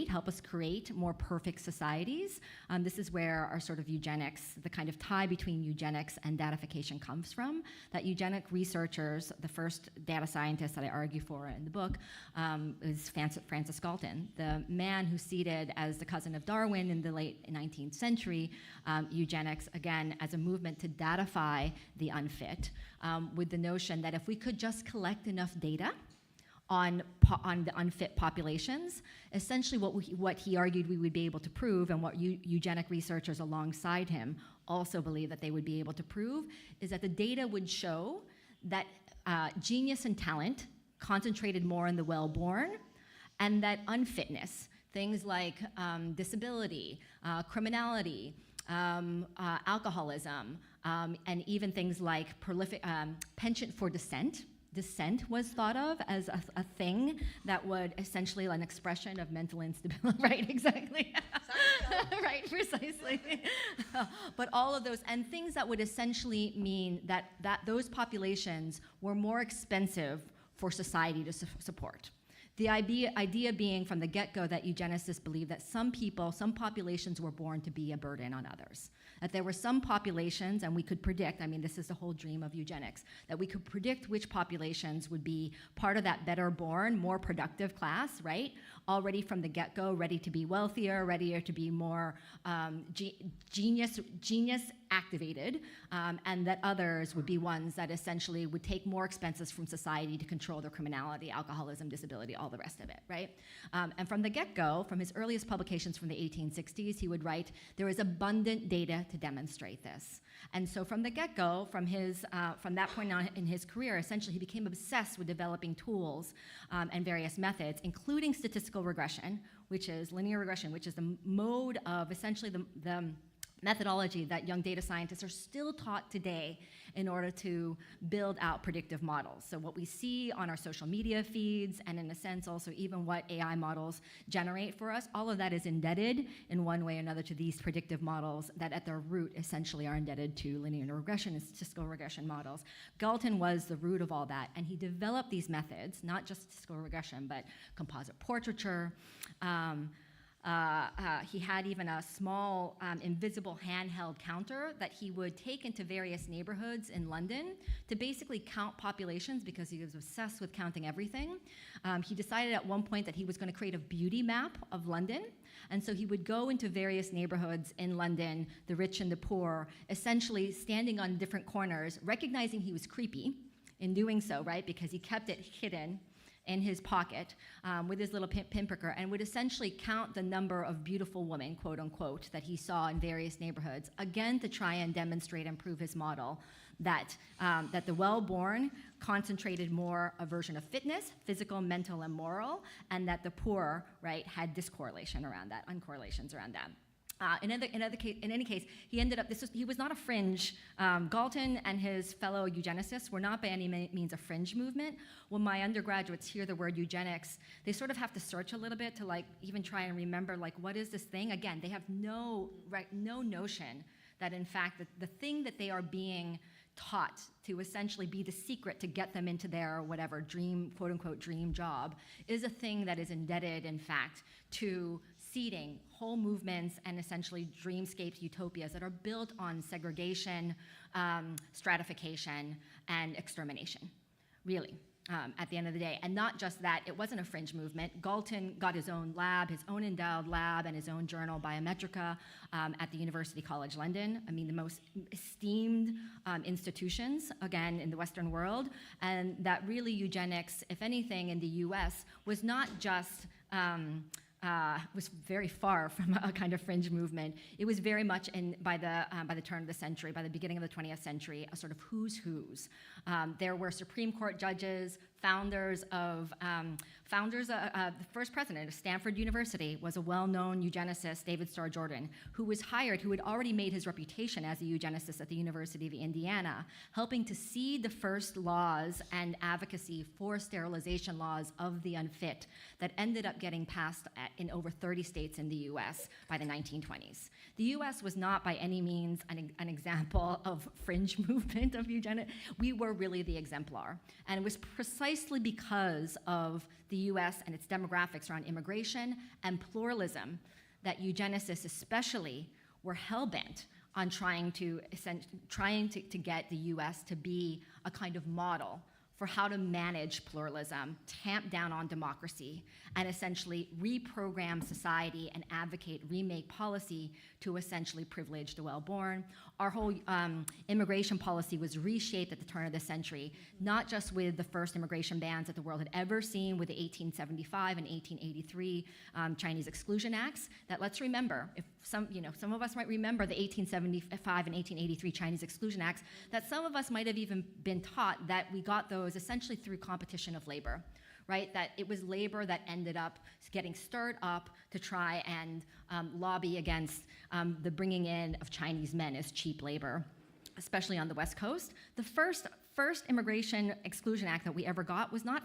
help us create more perfect societies. This is where our sort of eugenics, the kind of tie between eugenics and datification comes from, that eugenic researchers, the first data scientist that I argue for in the book, is Francis Galton, the man who seeded as the cousin of Darwin in the late 19th century, eugenics, again, as a movement to datify the unfit, with the notion that if we could just collect enough data on the unfit populations, essentially what he argued we would be able to prove, and what eugenic researchers alongside him also believe that they would be able to prove, is that the data would show that genius and talent concentrated more in the well-born, and that unfitness, things like disability, criminality, alcoholism, and even things like prolific penchant for dissent. Dissent was thought of as a thing that would essentially an expression of mental instability. Right, exactly. Right, precisely. But all of those, and things that would essentially mean that those populations were more expensive for society to support. The idea being from the get-go that eugenicists believe that some populations were born to be a burden on others. That there were some populations, and we could predict, I mean, this is the whole dream of eugenics, that we could predict which populations would be part of that better born, more productive class, right? Already from the get-go, ready to be wealthier, readier to be more genius activated, and that others would be ones that essentially would take more expenses from society to control their criminality, alcoholism, disability, all the rest of it, right? And from the get-go, from his earliest publications from the 1860s, he would write, there is abundant data to demonstrate this. And so from the get-go, from that point on in his career, essentially he became obsessed with developing tools and various methods, including statistical regression, which is linear regression, which is the mode of essentially the methodology that young data scientists are still taught today in order to build out predictive models. So what we see on our social media feeds, and in a sense also even what AI models generate for us, all of that is indebted in one way or another to these predictive models that at their root essentially are indebted to linear regression and statistical regression models. Galton was the root of all that, and he developed these methods, not just statistical regression, but composite portraiture. He had even a small invisible handheld counter that he would take into various neighborhoods in London to basically count populations because he was obsessed with counting everything. He decided at one point that he was going to create a beauty map of London. And so he would go into various neighborhoods in London, the rich and the poor, essentially standing on different corners, recognizing he was creepy in doing so, right? Because he kept it hidden in his pocket with his little pinpricker, and would essentially count the number of beautiful women, quote unquote, that he saw in various neighborhoods, again to try and demonstrate and prove his model that the well-born concentrated more a version of fitness, physical, mental, and moral, and that the poor, right, had discorrelation around that, uncorrelations around that. In any case, he ended up, he was not a fringe. Galton and his fellow eugenicists were not by any means a fringe movement. When my undergraduates hear the word eugenics, they sort of have to search a little bit to like even try and remember like, what is this thing? Again, they have no notion that in fact the thing that they are being taught to essentially be the secret to get them into their whatever dream, quote unquote, dream job is a thing that is indebted in fact to seeding whole movements and essentially dreamscapes, utopias that are built on segregation, stratification, and extermination, really, at the end of the day. And not just that, it wasn't a fringe movement. Galton got his own lab, his own endowed lab, and his own journal, Biometrica, at the University College London. I mean, the most esteemed institutions, again, in the Western world. And that really eugenics, if anything, in the US, was not just was very far from a kind of fringe movement. It was very much by the turn of the century, by the beginning of the 20th century, a sort of who's who's. There were Supreme Court judges, founders of the first president of Stanford University was a well-known eugenicist, David Starr Jordan, who was hired, who had already made his reputation as a eugenicist at the University of Indiana, helping to seed the first laws and advocacy for sterilization laws of the unfit that ended up getting passed in over 30 states in the US by the 1920s. The US was not by any means an example of fringe movement of eugenics. We were really the exemplar. And it was precisely because of the US and its demographics around immigration and pluralism that eugenicists especially were hell-bent on trying to get the US to be a kind of model for how to manage pluralism, tamp down on democracy, and essentially reprogram society and advocate, remake policy to essentially privilege the well-born. Our whole immigration policy was reshaped at the turn of the century, not just with the first immigration bans that the world had ever seen with the 1875 and 1883 Chinese Exclusion Acts, that let's remember, if some of us might remember the 1875 and 1883 Chinese Exclusion Acts, that some of us might have even been taught that we got those essentially through competition of labor, right? That it was labor that ended up getting stirred up to try and lobby against the bringing in of Chinese men as cheap labor, especially on the West Coast. The first Immigration Exclusion Act that we ever got was not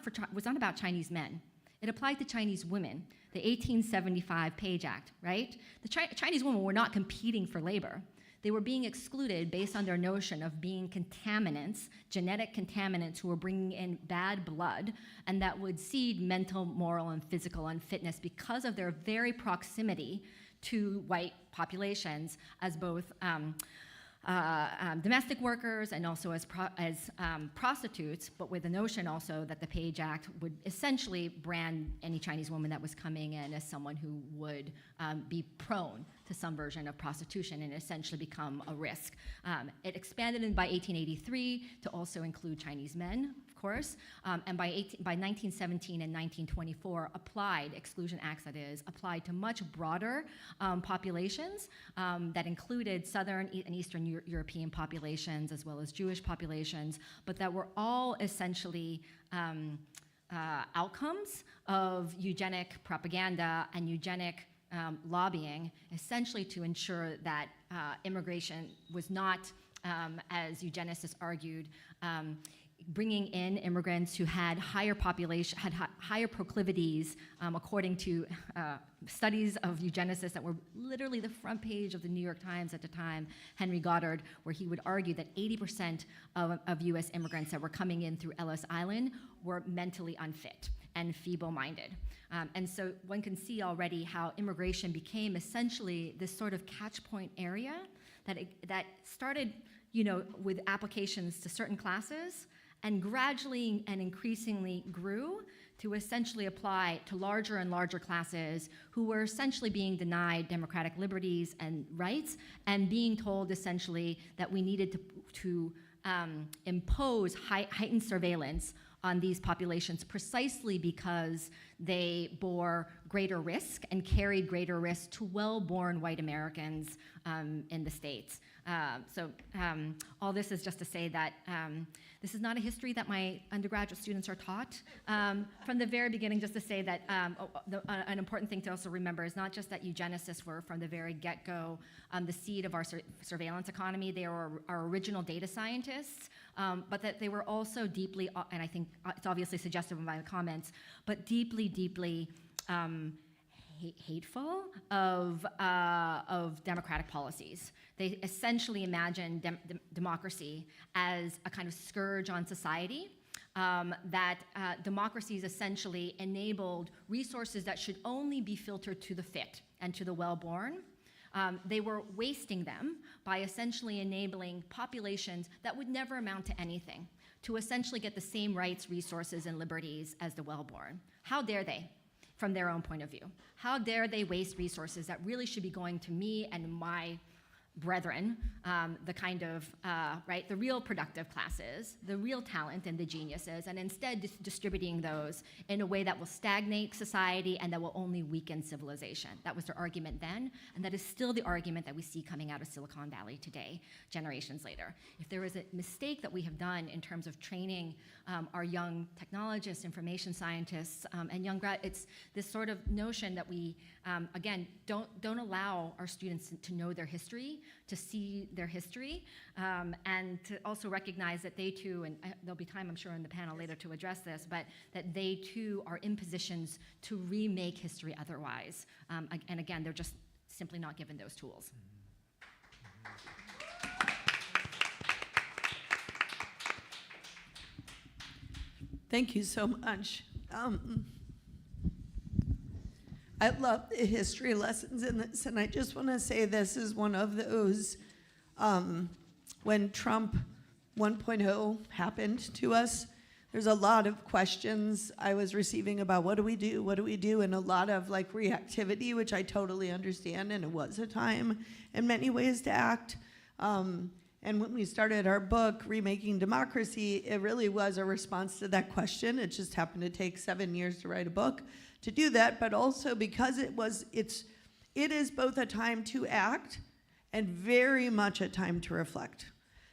about Chinese men. It applied to Chinese women, the 1875 Page Act, right? The Chinese women were not competing for labor. They were being excluded based on their notion of being contaminants, genetic contaminants who were bringing in bad blood, and that would seed mental, moral, and physical unfitness because of their very proximity to white populations as both domestic workers and also as prostitutes, but with the notion also that the Page Act would essentially brand any Chinese woman that was coming in as someone who would be prone to some version of prostitution and essentially become a risk. It expanded by 1883 to also include Chinese men, of course, and by 1917 and 1924 exclusion acts that is, applied to much broader populations that included Southern and Eastern European populations as well as Jewish populations, but that were all essentially outcomes of eugenic propaganda and eugenic lobbying, essentially to ensure that immigration was not, as eugenicists argued, bringing in immigrants who had higher proclivities, according to studies of eugenicists that were literally the front page of the New York Times at the time, Henry Goddard, where he would argue that 80% of US immigrants that were coming in through Ellis Island were mentally unfit and feeble-minded. And so one can see already how immigration became essentially this sort of catch-point area that started, with applications to certain classes, and gradually and increasingly grew to essentially apply to larger and larger classes who were essentially being denied democratic liberties and rights and being told essentially that we needed to impose heightened surveillance on these populations precisely because they bore greater risk and carried greater risk to well-born white Americans in the States. So all this is just to say that this is not a history that my undergraduate students are taught. From the very beginning, just to say that an important thing to also remember is not just that eugenicists were from the very get-go the seed of our surveillance economy. They were our original data scientists, but that they were also deeply, and I think it's obviously suggestive of my comments, but deeply, deeply hateful of democratic policies. They essentially imagined democracy as a kind of scourge on society, that democracies essentially enabled resources that should only be filtered to the fit and to the well-born. They were wasting them by essentially enabling populations that would never amount to anything to essentially get the same rights, resources, and liberties as the well-born. How dare they? From their own point of view. How dare they waste resources that really should be going to me and my brethren, the kind of, right, the real productive classes, the real talent and the geniuses, and instead distributing those in a way that will stagnate society and that will only weaken civilization. That was their argument then, and that is still the argument that we see coming out of Silicon Valley today, generations later. If there is a mistake that we have done in terms of training our young technologists, information scientists, and young grad, it's this sort of notion that we, again, don't allow our students to know their history, to see their history, and to also recognize that they too, and there'll be time I'm sure in the panel later to address this, but that they too are in positions to remake history otherwise. And again, they're just simply not given those tools. Thank you so much. I love the history lessons in this, and I just want to say this is one of those, when Trump 1.0 happened to us, there's a lot of questions I was receiving about what do we do, and a lot of like reactivity, which I totally understand, and it was a time in many ways to act. And when we started our book, Remaking Democracy, it really was a response to that question. It just happened to take 7 years to write a book to do that, but also because it is both a time to act and very much a time to reflect.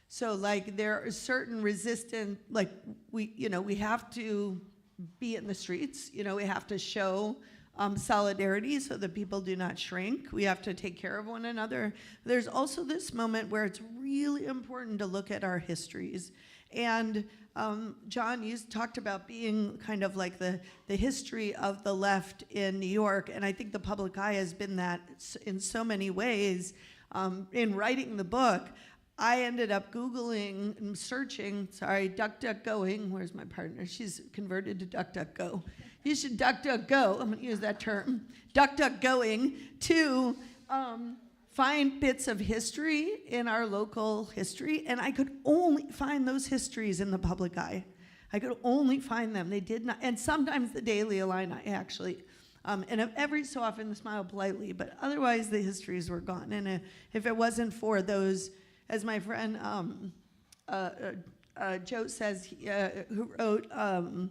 So like there are certain resistant, like we have to be in the streets, we have to show solidarity so that people do not shrink. We have to take care of one another. There's also this moment where it's really important to look at our histories. And John, you talked about being kind of like the history of the left in New York, and I think the public eye has been that in so many ways. In writing the book, I ended up Googling and searching, DuckDuckGoing, where's my partner? She's converted to DuckDuckGo. You should DuckDuckGo, I'm gonna use that term, DuckDuckGoing to find bits of history in our local history, and I could only find those histories in the public eye. I could only find them. They did not, and sometimes the Daily Illini actually. And every so often the Smile Politely, but otherwise the histories were gone. And if it wasn't for those, as my friend Joe says, who wrote, oh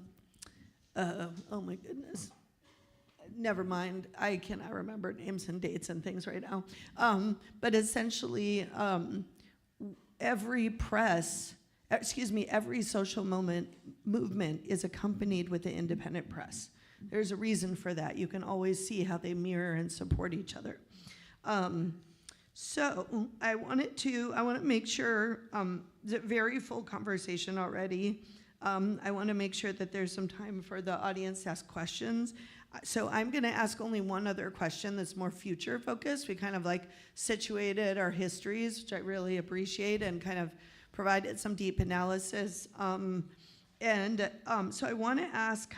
my goodness, never mind, I cannot remember names and dates and things right now. But essentially, every social movement is accompanied with an independent press. There's a reason for that. You can always see how they mirror and support each other. So I want to make sure, it's a very full conversation already. I want to make sure that there's some time for the audience to ask questions. So I'm going to ask only one other question that's more future focused. We kind of like situated our histories, which I really appreciate, and kind of provided some deep analysis. So I want to ask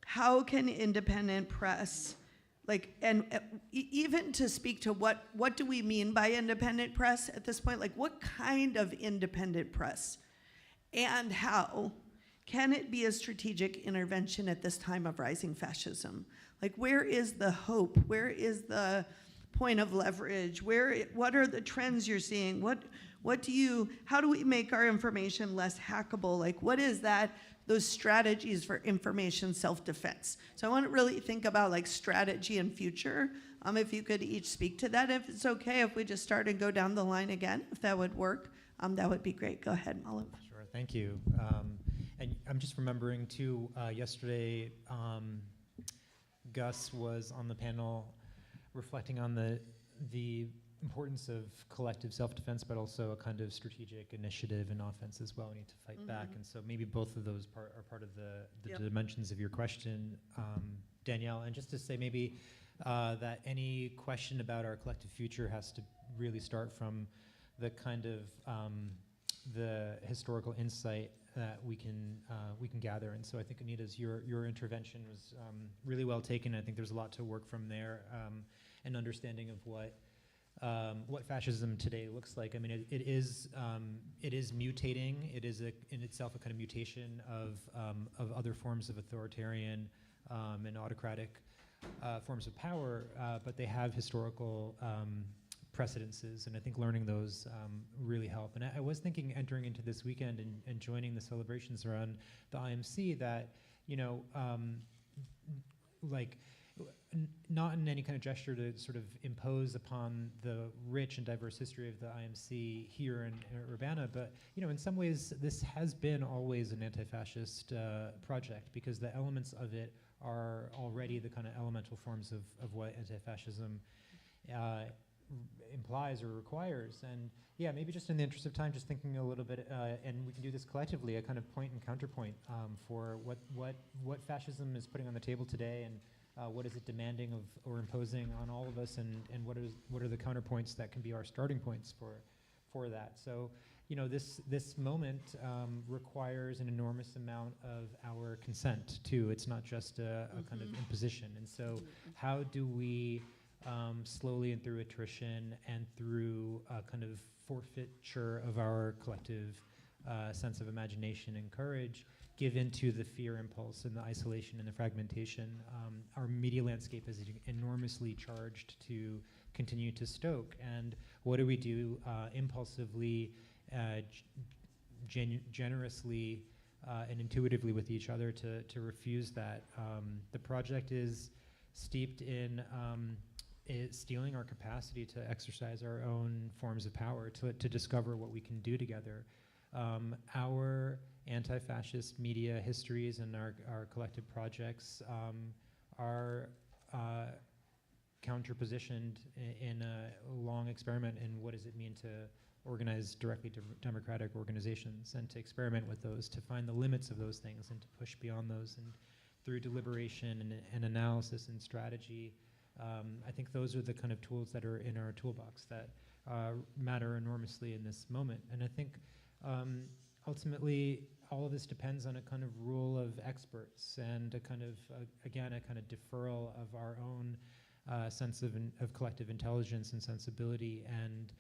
how can independent press, even to speak to what do we mean by independent press at this point? Like what kind of independent press and how can it be a strategic intervention at this time of rising fascism? Like where is the hope? Where is the point of leverage? What are the trends you're seeing? How do we make our information less hackable? Like what is those strategies for information self-defense? So I want to really think about like strategy and future. If you could each speak to that, if it's okay, if we just start and go down the line again, if that would work, that would be great. Go ahead, Malav. Sure, thank you. And I'm just remembering too, yesterday, Gus was on the panel reflecting on the importance of collective self-defense, but also a kind of strategic initiative and offense as well. We need to fight back, and so maybe both of those are part of the dimensions of your question, Danielle. And just to say maybe that any question about our collective future has to really start from the kind of the historical insight that we can gather. And so I think Anita's your intervention was really well taken. I think there's a lot to work from there, and understanding of what fascism today looks like. I mean, it is mutating. It is in itself a kind of mutation of other forms of authoritarian and autocratic forms of power, but they have historical precedences, and I think learning those really help. And I was thinking, entering into this weekend and joining the celebrations around the IMC, that, you know, like, not in any kind of gesture to sort of impose upon the rich and diverse history of the IMC here in Urbana, but, you know, in some ways this has been always an anti-fascist project, because the elements of it are already the kind of elemental forms of what anti-fascism implies or requires. And yeah, maybe just in the interest of time, just thinking a little bit, and we can do this collectively, a kind of point and counterpoint for what fascism is putting on the table today, and what is it demanding of or imposing on all of us, and what are the counterpoints that can be our starting points for that. So, you know, this moment requires an enormous amount of our consent too. It's not just a kind of imposition. And so how do we slowly and through attrition and through a kind of forfeiture of our collective sense of imagination and courage, give into the fear impulse and the isolation and the fragmentation our media landscape is enormously charged to continue to stoke? And what do we do impulsively, generously, and intuitively with each other to refuse that? The project is steeped in stealing our capacity to exercise our own forms of power, to discover what we can do together. Our anti-fascist media histories and our collective projects are counterpositioned in a long experiment in what does it mean to organize directly democratic organizations, and to experiment with those, to find the limits of those things and to push beyond those, and through deliberation and analysis and strategy. I think those are the kind of tools that are in our toolbox that matter enormously in this moment. And I think ultimately all of this depends on a kind of rule of experts, and a kind of, again, a kind of deferral of our own sense of collective intelligence and sensibility. And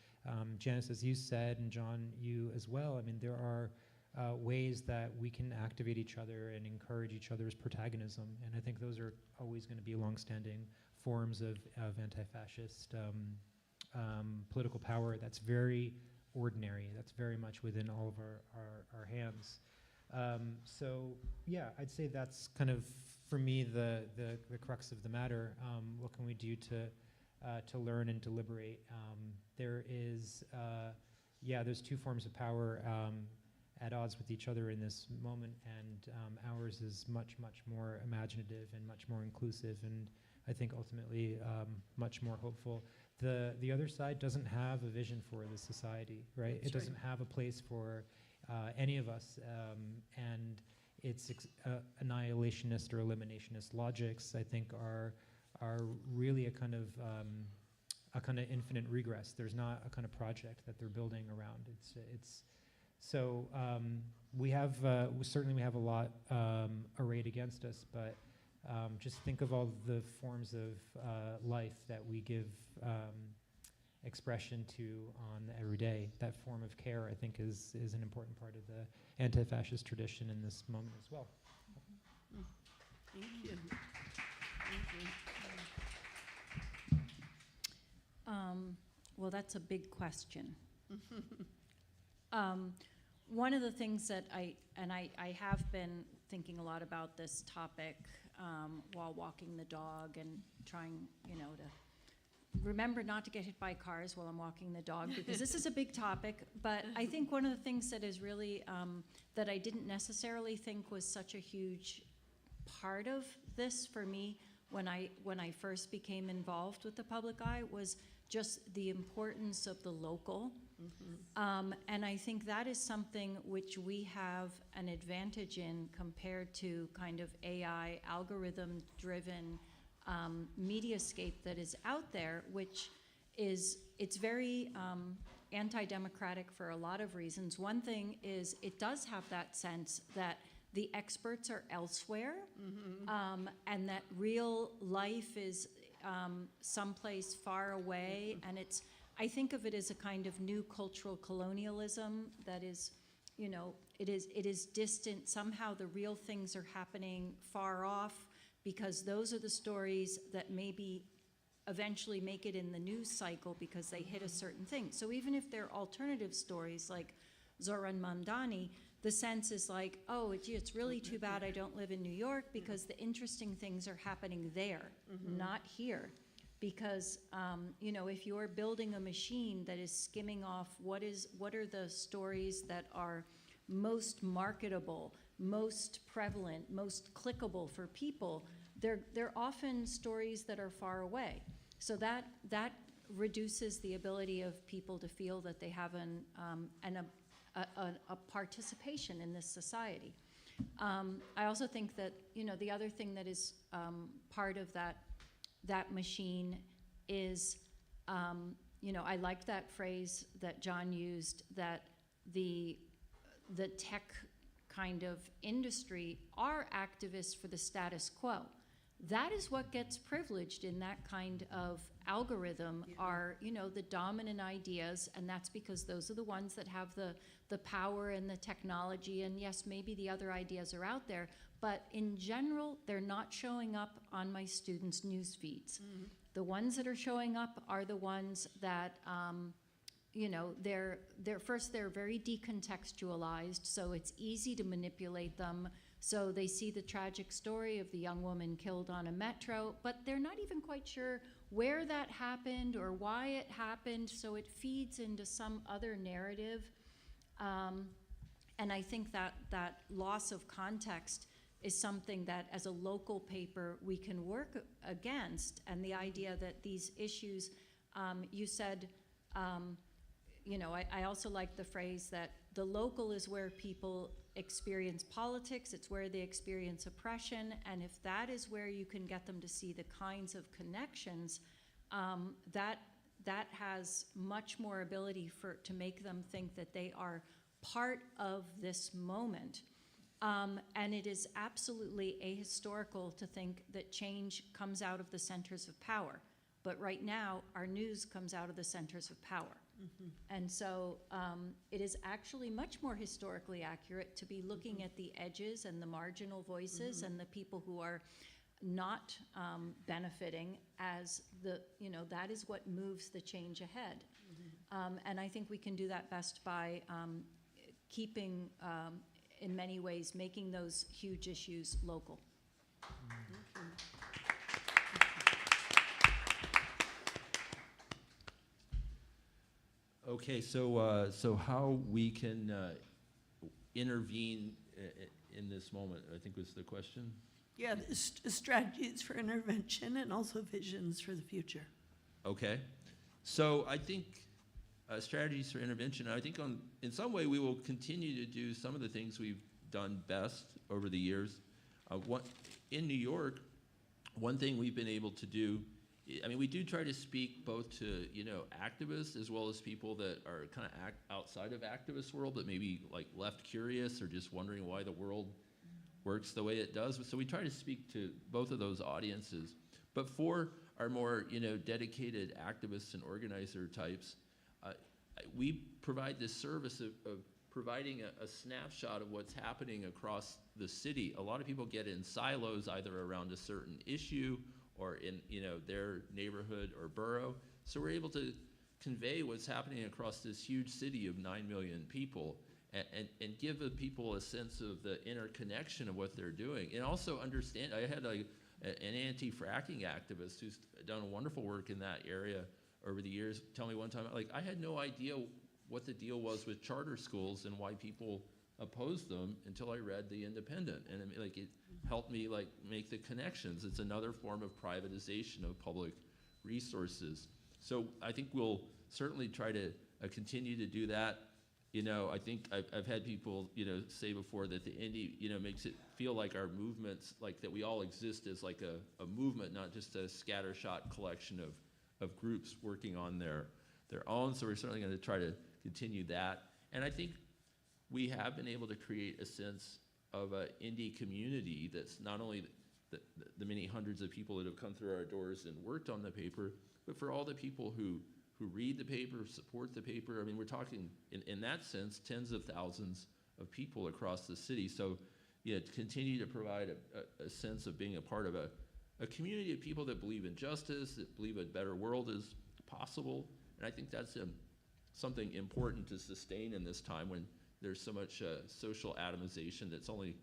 Janice, as you said, and John, you as well, I mean, there are ways that we can activate each other and encourage each other's protagonism. And I think those are always going to be longstanding forms of anti-fascist political power that's very ordinary, that's very much within all of our hands. So yeah, I'd say that's kind of, for me, the crux of the matter. What can we do to learn and deliberate? There is, there's two forms of power at odds with each other in this moment, and ours is much, much more imaginative and much more inclusive, and I think ultimately much more hopeful. The other side doesn't have a vision for the society, right? It doesn't have a place for any of us, and its annihilationist or eliminationist logics, I think, are really a kind of infinite regress. There's not a kind of project that they're building around. So we have certainly we have a lot arrayed against us, but just think of all the forms of life that we give expression to on every day. That form of care, I think, is an important part of the anti-fascist tradition in this moment as well. Thank you. Well, that's a big question. One of the things that I have been thinking a lot about this topic while walking the dog and trying, to remember not to get hit by cars while I'm walking the dog, because this is a big topic. But I think one of the things that is really, that I didn't necessarily think was such a huge part of this for me when I first became involved with the public eye was just the importance of the local. And I think that is something which we have an advantage in compared to kind of AI algorithm-driven mediascape that is out there, which it's very anti-democratic for a lot of reasons. One thing is it does have that sense that the experts are elsewhere, and that real life is someplace far away, and I think of it as a kind of new cultural colonialism that is, it is distant. Somehow the real things are happening far off. because those are the stories that maybe eventually make it in the news cycle because they hit a certain thing. So even if they're alternative stories like Zoran Mamdani, the sense is like, oh, gee, it's really too bad I don't live in New York because the interesting things are happening there, not here. Because you know, if you're building a machine that is skimming off what are the stories that are most marketable, most prevalent, most clickable for people, they're often stories that are far away. So that reduces the ability of people to feel that they have a participation in this society. I also think that, you know, the other thing that is part of that machine is, you know, I like that phrase that John used, that the tech kind of industry are activists for the status quo. That is what gets privileged in that kind of algorithm, are, you know, the dominant ideas, and that's because those are the ones that have the power and the technology, and yes, maybe the other ideas are out there, but in general, they're not showing up on my students' news feeds. The ones that are showing up are the ones that, you know, they're very decontextualized, so it's easy to manipulate them. So they see the tragic story of the young woman killed on a metro, but they're not even quite sure where that happened or why it happened, so it feeds into some other narrative. And I think that loss of context is something that as a local paper we can work against, and the idea that these issues, you said, you know, I also like the phrase that the local is where people experience politics, it's where they experience oppression, and if that is where you can get them to see the kinds of connections, that has much more ability to make them think that they are part of this moment. And it is absolutely ahistorical to think that change comes out of the centers of power. But right now, our news comes out of the centers of power. And so it is actually much more historically accurate to be looking at the edges and the marginal voices and the people who are not benefiting as the, you know, that is what moves the change ahead. And I think we can do that best by keeping, in many ways, making those huge issues local. Okay, so how we can intervene in this moment, I think was the question. Yeah, strategies for intervention and also visions for the future. Okay, so I think strategies for intervention, I think in some way we will continue to do some of the things we've done best over the years. In New York, one thing we've been able to do, I mean, we do try to speak both to, you know, activists as well as people that are kind of outside of activist world, but maybe like left curious or just wondering why the world works the way it does. So we try to speak to both of those audiences. But for our more, you know, dedicated activists and organizer types, we provide this service of providing a snapshot of what's happening across the city. A lot of people get in silos either around a certain issue or in, you know, their neighborhood or borough. So we're able to convey what's happening across this huge city of 9 million people and give the people a sense of the interconnection of what they're doing. And also understand, I had an anti-fracking activist who's done wonderful work in that area over the years tell me one time, like, I had no idea what the deal was with charter schools and why people opposed them until I read The Independent. And I mean, like, it helped me like make the connections. It's another form of privatization of public resources. So I think we'll certainly try to continue to do that. You know, I think I've had people, you know, say before that the indie, you know, makes it feel like our movements, like that we all exist as like a movement, not just a scattershot collection of groups working on their own. So we're certainly going to try to continue that. And I think we have been able to create a sense of an indie community that's not only the many hundreds of people that have come through our doors and worked on the paper, but for all the people who read the paper, support the paper. I mean, we're talking, in that sense, tens of thousands of people across the city. So to continue to provide a sense of being a part of a community of people that believe in justice, that believe a better world is possible. And I think that's something important to sustain in this time when there's so much social atomization that's only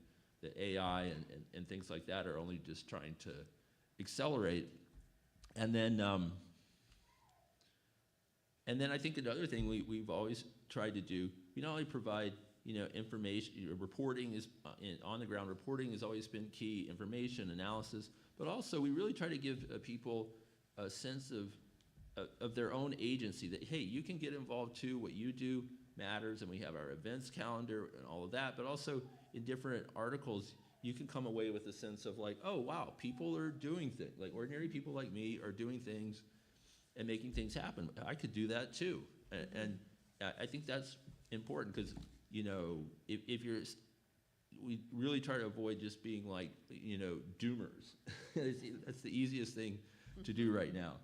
the AI and things like that are only just trying to accelerate. And then I think another thing we've always tried to do, we not only provide information, reporting is on the ground reporting has always been key, information analysis, but also we really try to give people a sense of their own agency, that hey, you can get involved too, what you do matters, and we have our events calendar and all of that, but also in different articles you can come away with a sense of like, oh wow, people are doing things, like ordinary people like me are doing things and making things happen. I could do that too. And I think that's important because, if you're, we really try to avoid just being like, doomers. That's the easiest thing to do right now,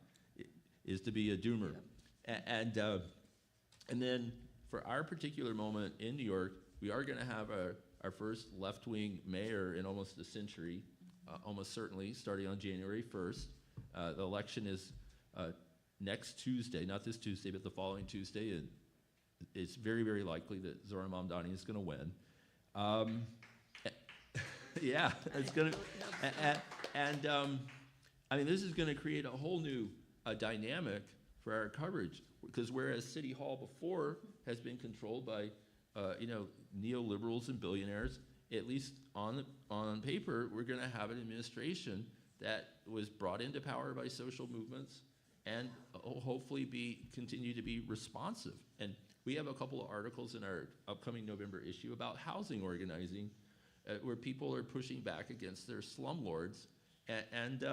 is to be a doomer. And then for our particular moment in New York, we are going to have our first left-wing mayor in almost a century, almost certainly starting on January 1st. The election is next Tuesday, not this Tuesday, but the following Tuesday, and it's very, very likely that Zoran Mamdani is going to win. Yeah, it's going to, I mean, this is going to create a whole new dynamic for our coverage, because whereas City Hall before has been controlled by, neoliberals and billionaires, at least on paper, we're going to have an administration that was brought into power by social movements and hopefully continue to be responsive. And we have a couple of articles in our upcoming November issue about housing organizing, where people are pushing back against their slumlords. And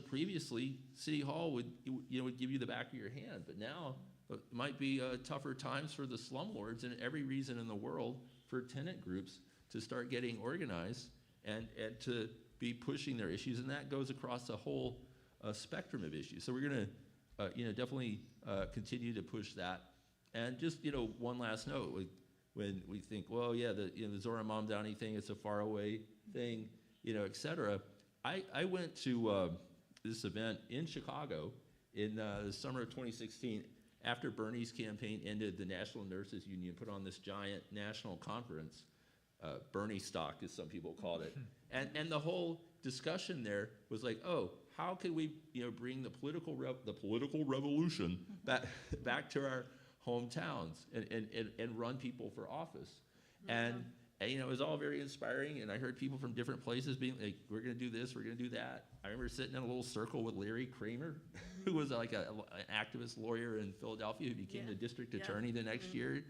previously City Hall would give you the back of your hand, but now it might be tougher times for the slumlords, and every reason in the world for tenant groups to start getting organized and to be pushing their issues, and that goes across a whole spectrum of issues. So we're going to, definitely continue to push that. And just, one last note, when we think, well, yeah, the Zoran Mamdani thing, it's a faraway thing, et cetera. I went to this event in Chicago in the summer of 2016. After Bernie's campaign ended, the National Nurses Union put on this giant national conference, Bernie stock, as some people called it. And the whole discussion there was like, oh, how can we bring the political revolution back to our hometowns and run people for office. And it was all very inspiring, and I heard people from different places being like, we're going to do this, we're going to do that. I remember sitting in a little circle with Larry Kramer, who was like an activist lawyer in Philadelphia who became the district attorney the next year.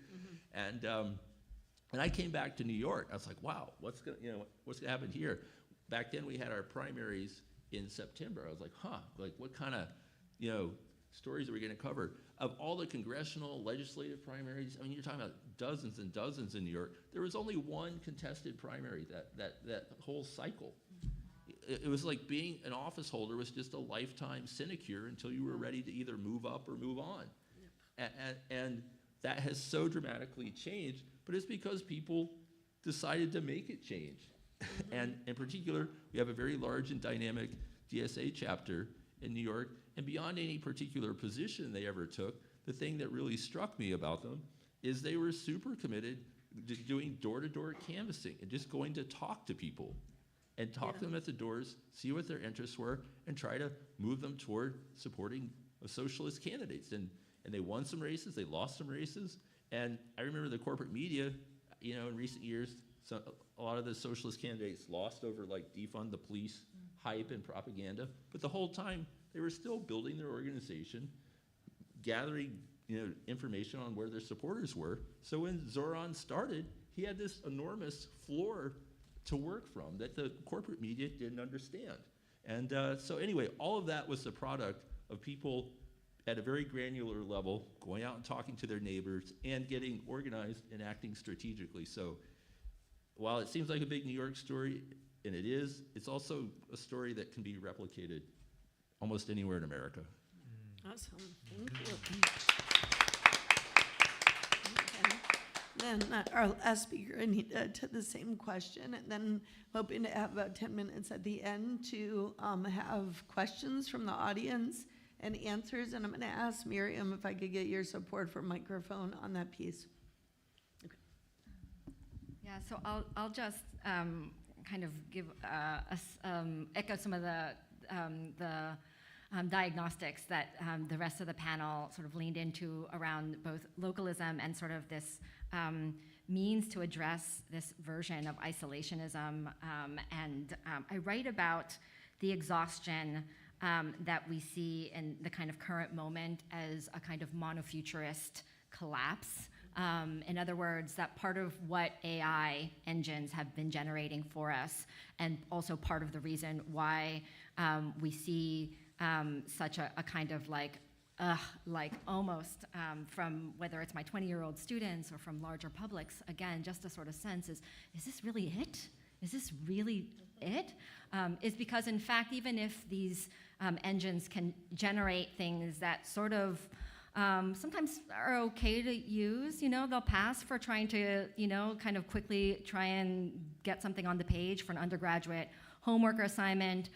And I came back to New York. I was like, wow, what's going to happen here? Back then we had our primaries in September. I was like, like what kind of, stories are we going to cover? Of all the congressional, legislative primaries, I mean, you're talking about dozens and dozens in New York. There was only one contested primary that whole cycle. It was like being an office holder was just a lifetime sinecure until you were ready to either move up or move on. And that has so dramatically changed, but it's because people decided to make it change. And in particular, we have a very large and dynamic DSA chapter in New York, and beyond any particular position they ever took, the thing that really struck me about them is they were super committed to doing door-to-door canvassing and just going to talk to people and talk to them at the doors, see what their interests were, and try to move them toward supporting socialist candidates. And they won some races, they lost some races, and I remember the corporate media, in recent years, a lot of the socialist candidates lost over like defund the police hype and propaganda, but the whole time they were still building their organization, gathering information on where their supporters were. So when Zoran started, he had this enormous floor to work from that the corporate media didn't understand. And so anyway, all of that was the product of people at a very granular level going out and talking to their neighbors and getting organized and acting strategically. So while it seems like a big New York story, and it is, it's also a story that can be replicated almost anywhere in America. Awesome. Thank you. Then our last speaker, Anita, to the same question, and then hoping to have about 10 minutes at the end to have questions from the audience and answers. And I'm going to ask Miriam if I could get your support for microphone on that piece. Yeah, so I'll just kind of give echo some of the diagnostics that the rest of the panel sort of leaned into around both localism and sort of this means to address this version of isolationism. I write about the exhaustion that we see in the kind of current moment as a kind of monofuturist collapse. In other words, that part of what AI engines have been generating for us, and also part of the reason why we see such a kind of like almost from whether it's my 20-year-old students or from larger publics, again, just a sort of sense is this really it? Is this really it? Is because, in fact, even if these engines can generate things that sort of sometimes are okay to use, they'll pass for trying to, kind of quickly try and get something on the page for an undergraduate homework or assignment,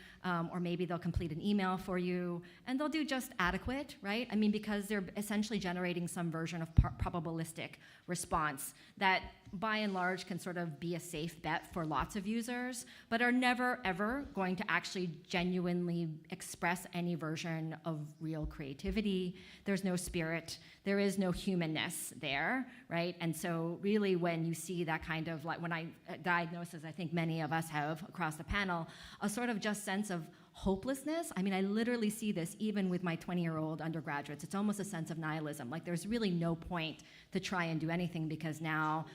or maybe they'll complete an email for you, and they'll do just adequate, right? I mean, because they're essentially generating some version of probabilistic response that by and large can sort of be a safe bet for lots of users, but are never ever going to actually genuinely express any version of real creativity. There's no spirit, there is no humanness there, right? And so really when you see that kind of like, when I diagnose, as I think many of us have across the panel, a sort of just sense of hopelessness. I mean, I literally see this even with my 20-year-old undergraduates. It's almost a sense of nihilism. Like there's really no point to try and do anything because now,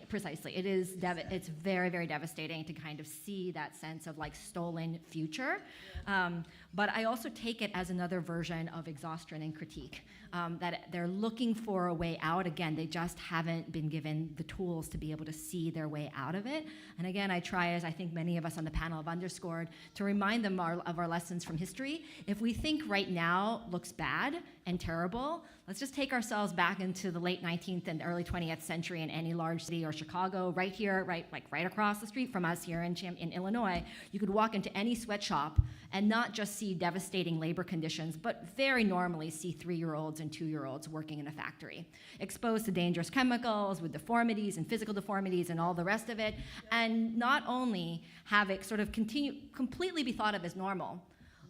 precisely. It's very, very devastating to kind of see that sense of like stolen future. But I also take it as another version of exhaustion and critique, that they're looking for a way out. Again, they just haven't been given the tools to be able to see their way out of it. And again, I try, as I think many of us on the panel have underscored, to remind them of our lessons from history. If we think right now looks bad and terrible, let's just take ourselves back into the late 19th and early 20th century in any large city or Chicago, right here, right across the street from us here in Illinois. You could walk into any sweatshop and not just see devastating labor conditions, but very normally see 3-year-olds and 2-year-olds working in a factory, exposed to dangerous chemicals with deformities and physical deformities and all the rest of it, and not only have it sort of completely be thought of as normal,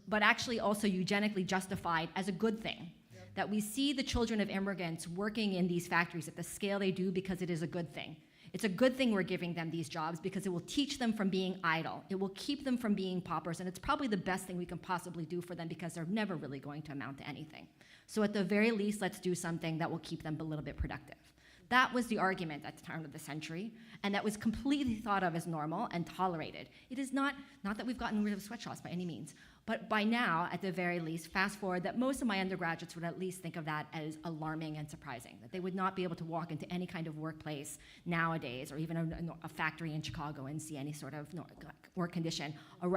but actually also eugenically justified as a good thing. That we see the children of immigrants working in these factories at the scale they do because it is a good thing. It's a good thing we're giving them these jobs because it will teach them from being idle. It will keep them from being paupers, and it's probably the best thing we can possibly do for them because they're never really going to amount to anything. So at the very least, let's do something that will keep them a little bit productive. That was the argument at the turn of the century, and that was completely thought of as normal and tolerated. It is not that we've gotten rid of sweatshops by any means, but by now, at the very least, fast forward, that most of my undergraduates would at least think of that as alarming and surprising, that they would not be able to walk into any kind of workplace nowadays, or even a factory in Chicago and see any sort of work condition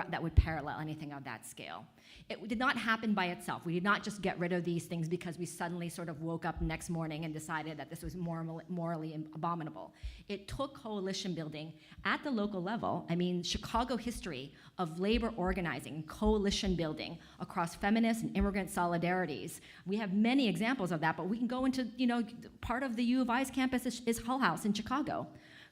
that would parallel anything of that scale. It did not happen by itself. We did not just get rid of these things because we suddenly sort of woke up the next morning and decided that this was morally abominable. It took coalition building at the local level. I mean, Chicago history of labor organizing, coalition building across feminist and immigrant solidarities. We have many examples of that, but we can go into, part of the U of I's campus is Hull House in Chicago.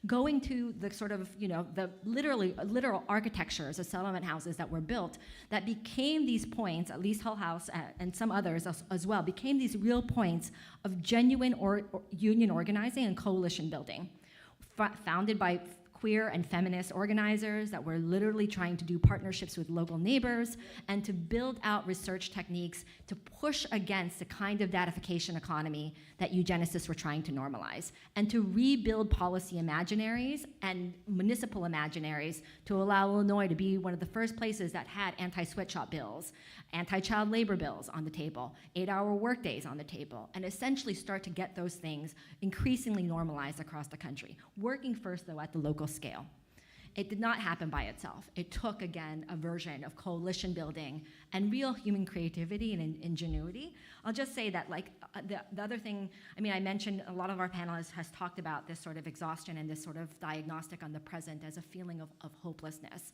Going to the sort of, the literal architectures of settlement houses that were built that became these points, at least Hull House and some others as well, became these real points of genuine union organizing and coalition building, founded by queer and feminist organizers that were literally trying to do partnerships with local neighbors and to build out research techniques to push against the kind of datification economy that eugenicists were trying to normalize, and to rebuild policy imaginaries and municipal imaginaries to allow Illinois to be one of the first places that had anti-sweatshop bills, anti-child labor bills on the table, 8-hour workdays on the table, and essentially start to get those things increasingly normalized across the country, working first, though, at the local scale. It did not happen by itself. It took, again, a version of coalition building and real human creativity and ingenuity. I'll just say that, like, the other thing, I mean, I mentioned a lot of our panelists has talked about this sort of exhaustion and this sort of diagnostic on the present as a feeling of hopelessness.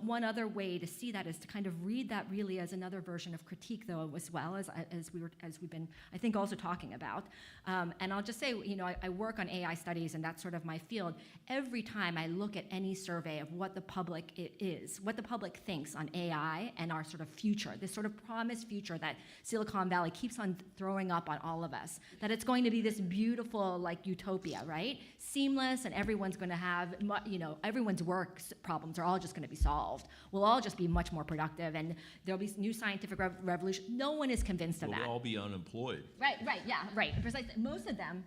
One other way to see that is to kind of read that really as another version of critique, though, as well as we've been, I think, also talking about. And I'll just say, you know, I work on AI studies, and that's sort of my field. Every time I look at any survey of what the public is, what the public thinks on AI and our sort of future, this sort of promised future that Silicon Valley keeps on throwing up on all of us, that it's going to be this beautiful, like, utopia, right? Seamless, and everyone's going to have, you know, everyone's work problems are all just going to be solved. We'll all just be much more productive, and there'll be new scientific revolution. No one is convinced of that. We'll all be unemployed. Right, yeah, right. Precisely. Most of them,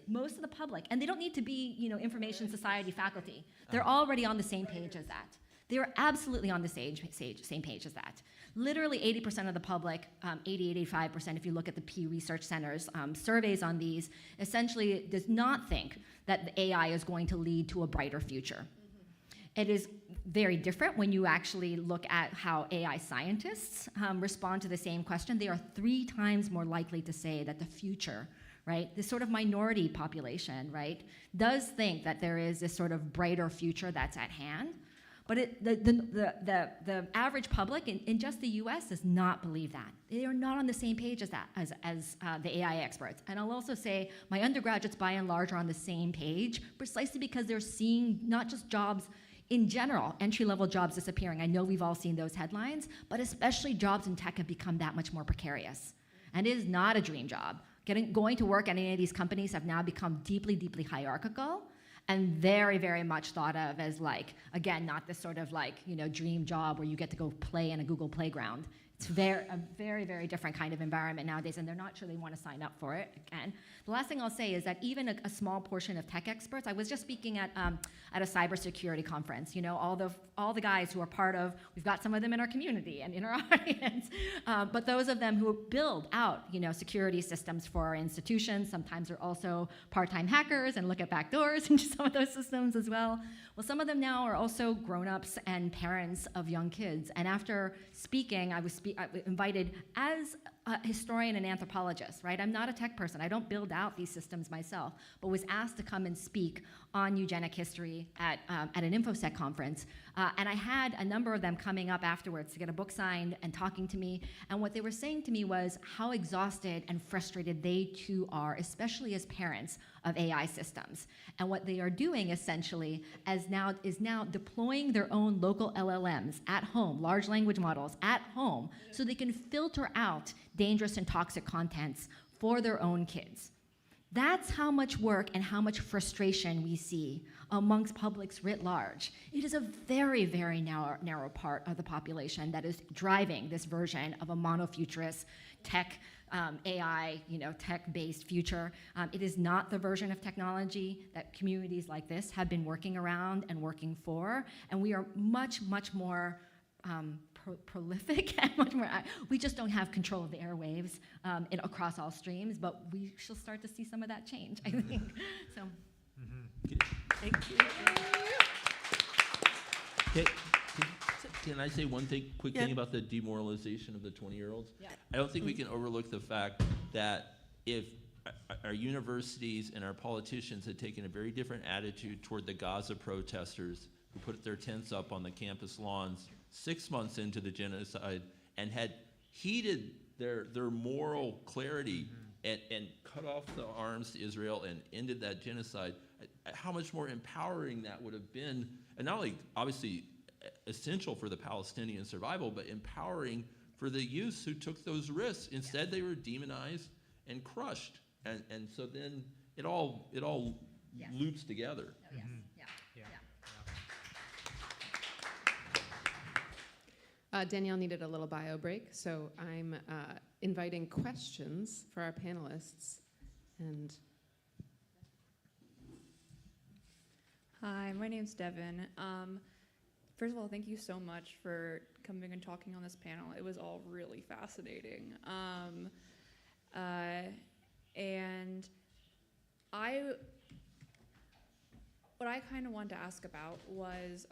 most of the public, and they don't need to be, you know, information society faculty. They're already on the same page as that. They are absolutely on the same page as that. Literally 80% of the public, 85% if you look at the Pew Research Center's surveys on these, essentially does not think that the AI is going to lead to a brighter future. It is very different when you actually look at how AI scientists respond to the same question. They are 3 times more likely to say that the future, right, this sort of minority population, right, does think that there is this sort of brighter future that's at hand. But the average public in just the U.S. does not believe that. They are not on the same page as that, as the AI experts. And I'll also say my undergraduates, by and large, are on the same page, precisely because they're seeing not just jobs in general, entry-level jobs disappearing. I know we've all seen those headlines, but especially jobs in tech have become that much more precarious. And it is not a dream job. Going to work at any of these companies have now become deeply, deeply hierarchical, and very, very much thought of as, like, again, not this sort of, like, you know, dream job where you get to go play in a Google playground. It's a very, very different kind of environment nowadays, and they're not sure they want to sign up for it. Again, the last thing I'll say is that even a small portion of tech experts. I was just speaking at a cybersecurity conference. You know, all the guys who are part of. We've got some of them in our community and in our audience, but those of them who build out, you know, security systems for our institutions. Sometimes are also part-time hackers and look at backdoors into some of those systems as well. Well, some of them now are also grown-ups and parents of young kids. And after speaking, I was invited as a historian and anthropologist, right? I'm not a tech person. I don't build out these systems myself, but was asked to come and speak on eugenic history at an InfoSec conference. And I had a number of them coming up afterwards to get a book signed and talking to me. And what they were saying to me was how exhausted and frustrated they too are, especially as parents of AI systems. And what they are doing essentially is now deploying their own local LLMs at home, large language models at home, so they can filter out dangerous and toxic contents for their own kids. That's how much work and how much frustration we see amongst publics writ large. It is a very, very narrow part of the population that is driving this version of a monofuturist tech, AI, you know, tech-based future. It is not the version of technology that communities like this have been working around and working for, and we are much, much more prolific and much more. We just don't have control of the airwaves across all streams, but we shall start to see some of that change, I think. So, Thank you. Can I say one quick thing about the demoralization of the 20-year-olds? Yeah. I don't think we can overlook the fact that if our universities and our politicians had taken a very different attitude toward the Gaza protesters who put their tents up on the campus lawns 6 months into the genocide and had heeded their moral clarity and cut off the arms to Israel and ended that genocide, how much more empowering that would have been, and not only obviously essential for the Palestinian survival, but empowering for the youths who took those risks. Instead, they were demonized and crushed, and so then it all Yes. loops together. Oh, yes. Danielle needed a little bio break, so I'm inviting questions for our panelists. And Hi, my name's Devin. First of all, thank you so much for coming and talking on this panel. It was all really fascinating. And what I kind of wanted to ask about was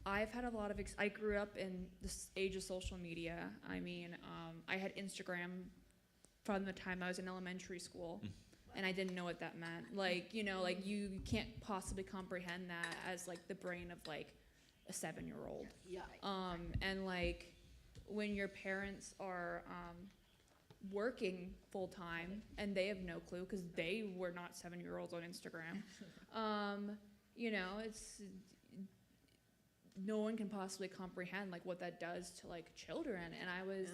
I've had a lot of, I grew up in this age of social media. I mean, I had Instagram from the time I was in elementary school, and I didn't know what that meant. Like, you know, like you can't possibly comprehend that as like the brain of like a 7-year-old. Yeah. And like when your parents are working full time and they have no clue because they were not 7-year-olds on Instagram. You know, it's no one can possibly comprehend like what that does to like children. And I was,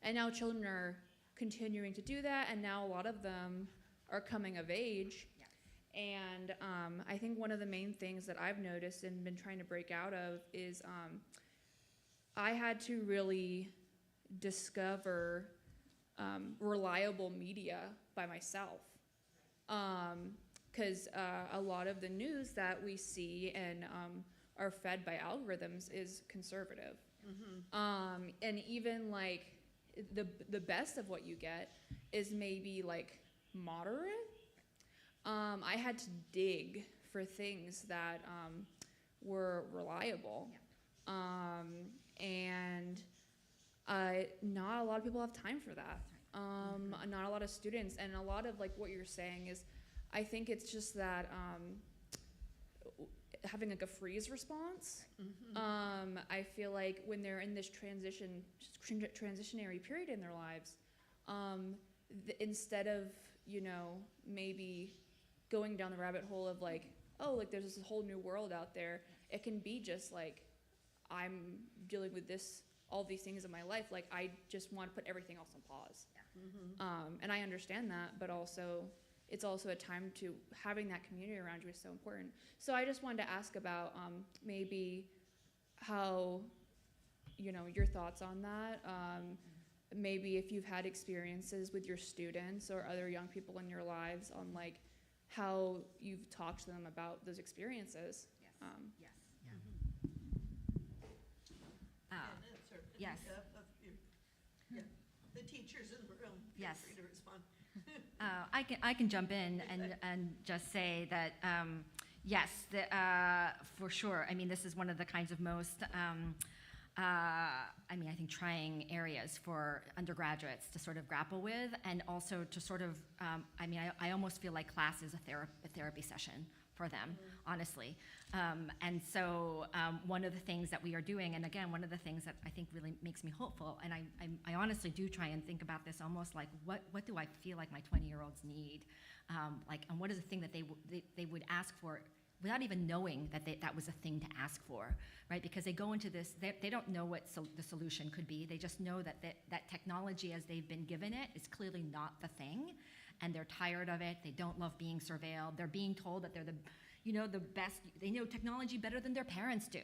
and now children are continuing to do that, and now a lot of them are coming of age. And I think one of the main things that I've noticed and been trying to break out of is I had to really discover reliable media by myself. Because a lot of the news that we see and are fed by algorithms is conservative. And even like the best of what you get is maybe like moderate. I had to dig for things that were reliable. And not a lot of people have time for that. Not a lot of students, and a lot of like what you're saying is, I think it's just that having like a freeze response. I feel like when they're in this transitionary period in their lives, instead of, you know, maybe going down the rabbit hole of like, oh, like there's this whole new world out there, it can be just like, I'm dealing with all these things in my life, like I just want to put everything else on pause. And I understand that, but also it's also a time to having that community around you is so important. So I just wanted to ask about maybe how, you know, your thoughts on that. Maybe if you've had experiences with your students or other young people in your lives on like how you've talked to them about those experiences. Yes. The teachers in the room. Yes. Feel free to respond. I can jump in and just say that yes, for sure. I mean, this is one of the kinds of most I mean, I think trying areas for undergraduates to sort of grapple with, and also to sort of I mean, I almost feel like class is a therapy session for them, honestly. And so one of the things that we are doing, and again, one of the things that I think really makes me hopeful, and I honestly do try and think about this almost like, what do I feel like my 20-year-olds need? Like, and what is the thing that they would ask for without even knowing that that was a thing to ask for, right? Because they go into this, they don't know what the solution could be. They just know that technology as they've been given it is clearly not the thing. And they're tired of it. They don't love being surveilled. They're being told that they're the best. They know technology better than their parents do.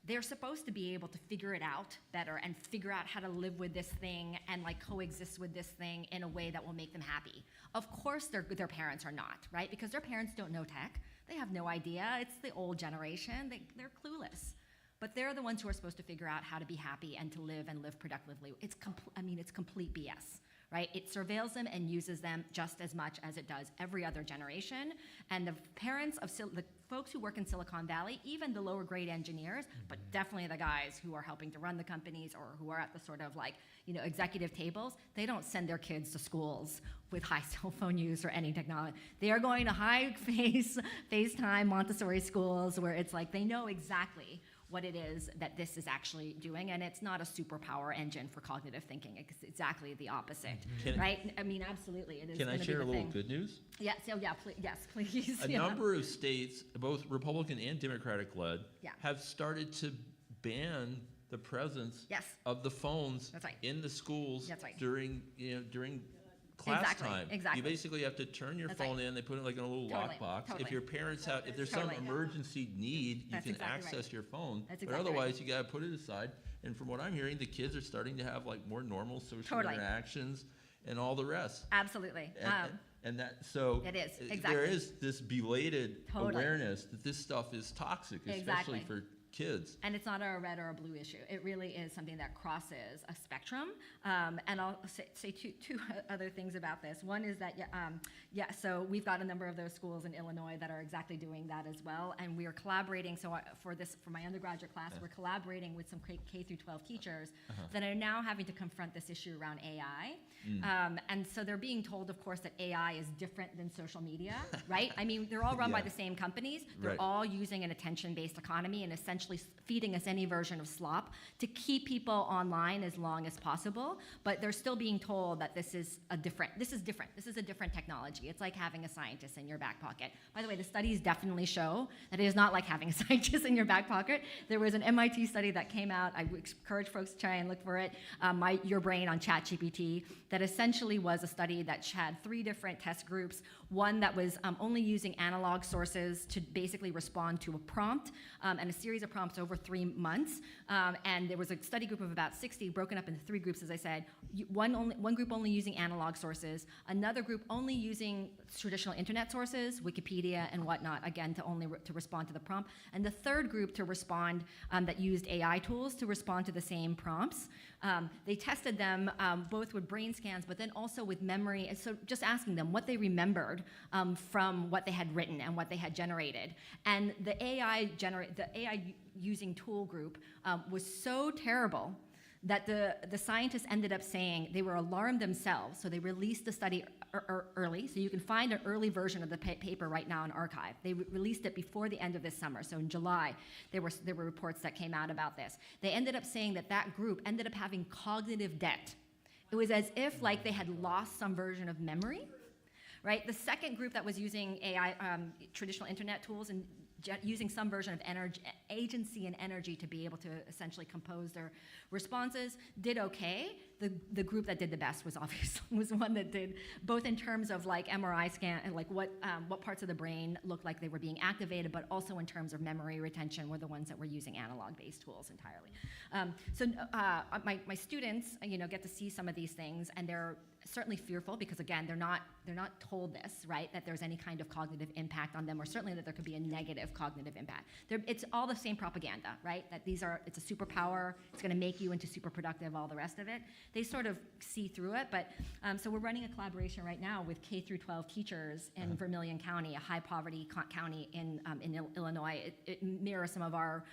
They're supposed to be able to figure it out better and figure out how to live with this thing and like coexist with this thing in a way that will make them happy. Of course, their parents are not, right? Because their parents don't know tech. They have no idea. It's the old generation. They're clueless. But they're the ones who are supposed to figure out how to be happy and to live productively. it's complete BS. Right? It surveils them and uses them just as much as it does every other generation. And the parents of the folks who work in Silicon Valley, even the lower grade engineers, but definitely the guys who are helping to run the companies or who are at the sort of like, you know, executive tables, they don't send their kids to schools with high cell phone use or any technology. They are going to high FaceTime Montessori schools where it's like they know exactly what it is that this is actually doing, and it's not a superpower engine for cognitive thinking. It's exactly the opposite, right? I mean, absolutely, it is. Can I share a little good news? Yes, yes, please. A number of states, both Republican and Democratic led, have started to ban the presence of the phones in the schools during class time. Exactly. You basically have to turn your phone in. They put it like in a little lockbox. If your parents have, if there's some emergency need, you can access your phone. But otherwise, you got to put it aside. And from what I'm hearing, the kids are starting to have like more normal social interactions and all the rest. Absolutely. And that, so it is there is this belated awareness that this stuff is toxic, especially for kids. And it's not a red or a blue issue. It really is something that crosses a spectrum. And I'll say two other things about this. One is that, so we've got a number of those schools in Illinois that are exactly doing that as well. And we are collaborating, so for my undergraduate class, we're collaborating with some K through 12 teachers that are now having to confront this issue around AI. And so they're being told, of course, that AI is different than social media, right? I mean, they're all run by the same companies. They're Right. all using an attention-based economy and essentially feeding us any version of slop to keep people online as long as possible. But they're still being told that this is different. This is a different technology. It's like having a scientist in your back pocket. By the way, the studies definitely show that it is not like having a scientist in your back pocket. There was an MIT study that came out. I would encourage folks to try and look for it. Your Brain on ChatGPT. That essentially was a study that had 3 different test groups. One that was only using analog sources to basically respond to a prompt and a series of prompts over 3 months. And there was a study group of about 60 broken up into 3 groups, as I said. One group only using analog sources, another group only using traditional internet sources, Wikipedia and whatnot, again, to respond to the prompt. And the third group to respond that used AI tools to respond to the same prompts. They tested them both with brain scans, but then also with memory. And so just asking them what they remembered from what they had written and what they had generated. And the AI using tool group was so terrible that the scientists ended up saying they were alarmed themselves, so they released the study early. So you can find an early version of the paper right now in archive. They released it before the end of this summer. So in July, there were reports that came out about this. They ended up saying that group ended up having cognitive debt. It was as if like they had lost some version of memory, right? The second group that was using AI, traditional internet tools and using some version of agency and energy to be able to essentially compose their responses, did okay. The group that did the best was one that did both in terms of like MRI scan and like what parts of the brain looked like they were being activated, but also in terms of memory retention were the ones that were using analog-based tools entirely. My students, get to see some of these things, and they're certainly fearful because again, they're not told this, right? That there's any kind of cognitive impact on them, or certainly that there could be a negative cognitive impact. It's all the same propaganda, right? That it's a superpower, it's going to make you into super productive, all the rest of it. They sort of see through it, but so we're running a collaboration right now with K through 12 teachers in Vermilion County, a high poverty county in Illinois. It mirrors some of our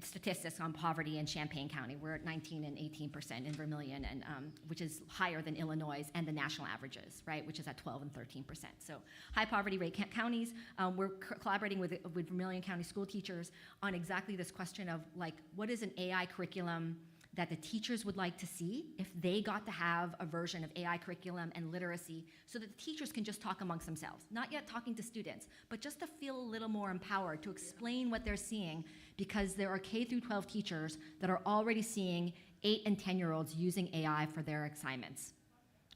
statistics on poverty in Champaign County. We're at 19 and 18% in Vermilion, and which is higher than Illinois and the national averages, right? Which is at 12 and 13%. So high poverty rate counties. We're collaborating with Vermilion County school teachers on exactly this question of like, what is an AI curriculum that the teachers would like to see if they got to have a version of AI curriculum and literacy so that the teachers can just talk amongst themselves, not yet talking to students, but just to feel a little more empowered to explain what they're seeing, because there are K through 12 teachers that are already seeing 8 and 10-year-olds using AI for their assignments.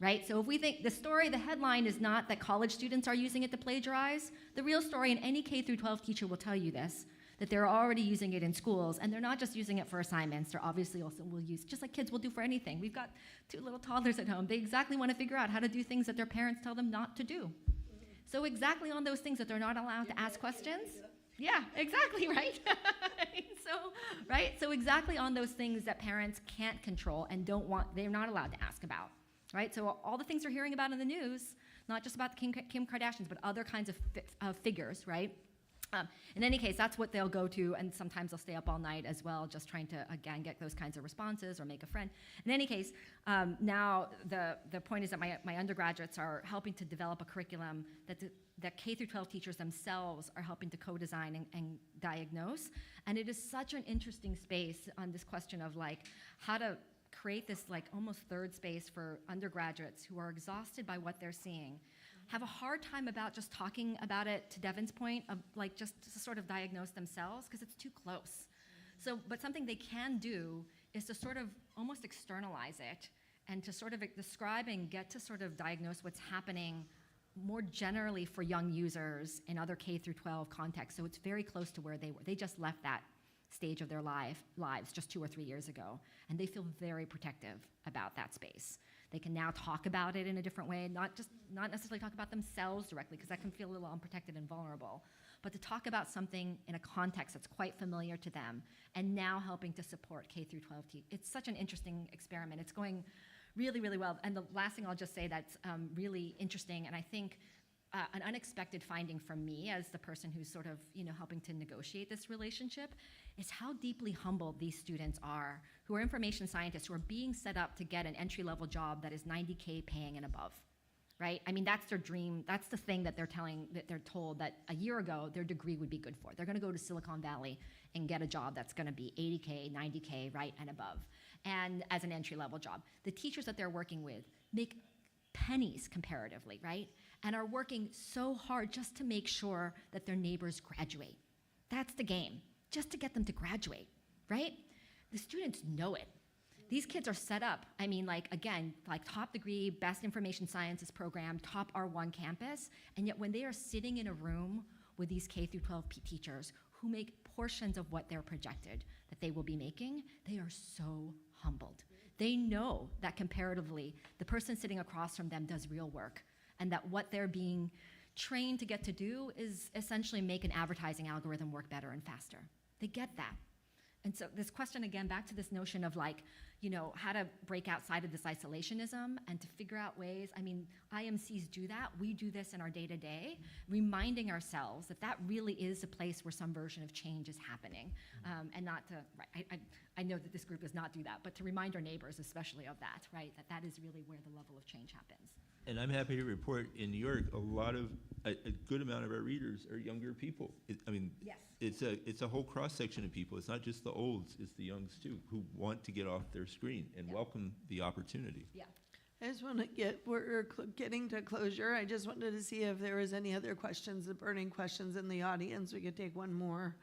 Right? So if we think the headline is not that college students are using it to plagiarize, the real story, and any K through 12 teacher will tell you this, that they're already using it in schools, and they're not just using it for assignments, they're obviously also will use, just like kids will do for anything. We've got 2 little toddlers at home. They exactly want to figure out how to do things that their parents tell them not to do. So exactly on those things that they're not allowed to ask questions. Yeah, exactly, right? So exactly on those things that parents can't control and they're not allowed to ask about, right? So all the things we're hearing about in the news, not just about the Kim Kardashians, but other kinds of figures, right? In any case, that's what they'll go to, and sometimes they'll stay up all night as well, just trying to, again, get those kinds of responses or make a friend. In any case, now the point is that my undergraduates are helping to develop a curriculum that K through 12 teachers themselves are helping to co-design and diagnose. And it is such an interesting space on this question of like how to create this like almost third space for undergraduates who are exhausted by what they're seeing, have a hard time about just talking about it, to Devin's point, of like just to sort of diagnose themselves because it's too close. So, but something they can do is to sort of almost externalize it and to sort of describe and get to sort of diagnose what's happening more generally for young users in other K through 12 contexts. So it's very close to where they were. They just left that stage of their lives just 2 or 3 years ago, and they feel very protective about that space. They can now talk about it in a different way, not necessarily talk about themselves directly, because that can feel a little unprotected and vulnerable, but to talk about something in a context that's quite familiar to them, and now helping to support K through 12 it's such an interesting experiment. It's going really, really well. And the last thing I'll just say that's really interesting, and I think an unexpected finding from me as the person who's sort of, helping to negotiate this relationship, is how deeply humbled these students are, who are information scientists, who are being set up to get an entry-level job that is $90K paying and above, right? I mean, that's their dream. That's the thing that they're told that a year ago their degree would be good for. They're going to go to Silicon Valley and get a job that's going to be 80K, 90K, right, and above, and as an entry-level job. The teachers that they're working with make pennies comparatively, right? And are working so hard just to make sure that their neighbors graduate. That's the game, just to get them to graduate, right? The students know it. These kids are set up, again, top degree, best information sciences program, top R1 campus, and yet when they are sitting in a room with these K through 12 teachers who make portions of what they're projected that they will be making, they are so humbled. They know that comparatively, the person sitting across from them does real work, and that what they're being trained to get to do is essentially make an advertising algorithm work better and faster. They get that. And so this question, again, back to this notion of how to break outside of this isolationism and to figure out ways. IMCs do that. We do this in our day-to-day, reminding ourselves that that really is a place where some version of change is happening. And not to, right, I know that this group does not do that, but to remind our neighbors especially of that, right, that is really where the level of change happens. And I'm happy to report in New York, a good amount of our readers are younger people. Yes. It's a whole cross-section of people. It's not just the olds, it's the youngs too, who want to get off their screen and welcome the opportunity. Yeah. I just want to we're getting to closure. I just wanted to see if there was any other questions, the burning questions in the audience. We could take one more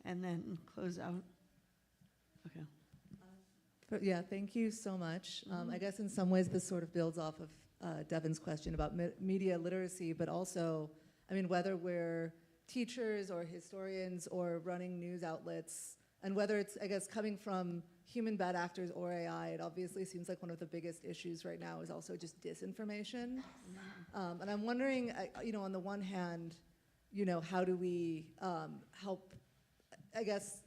and then close out. Okay. But yeah, thank you so much. I guess in some ways this sort of builds off of Devin's question about media literacy, but also, whether we're teachers or historians or running news outlets, and whether it's, I guess, coming from human bad actors or AI, it obviously seems like one of the biggest issues right now is also just disinformation. And I'm wondering, on the one hand, how do we help, I guess,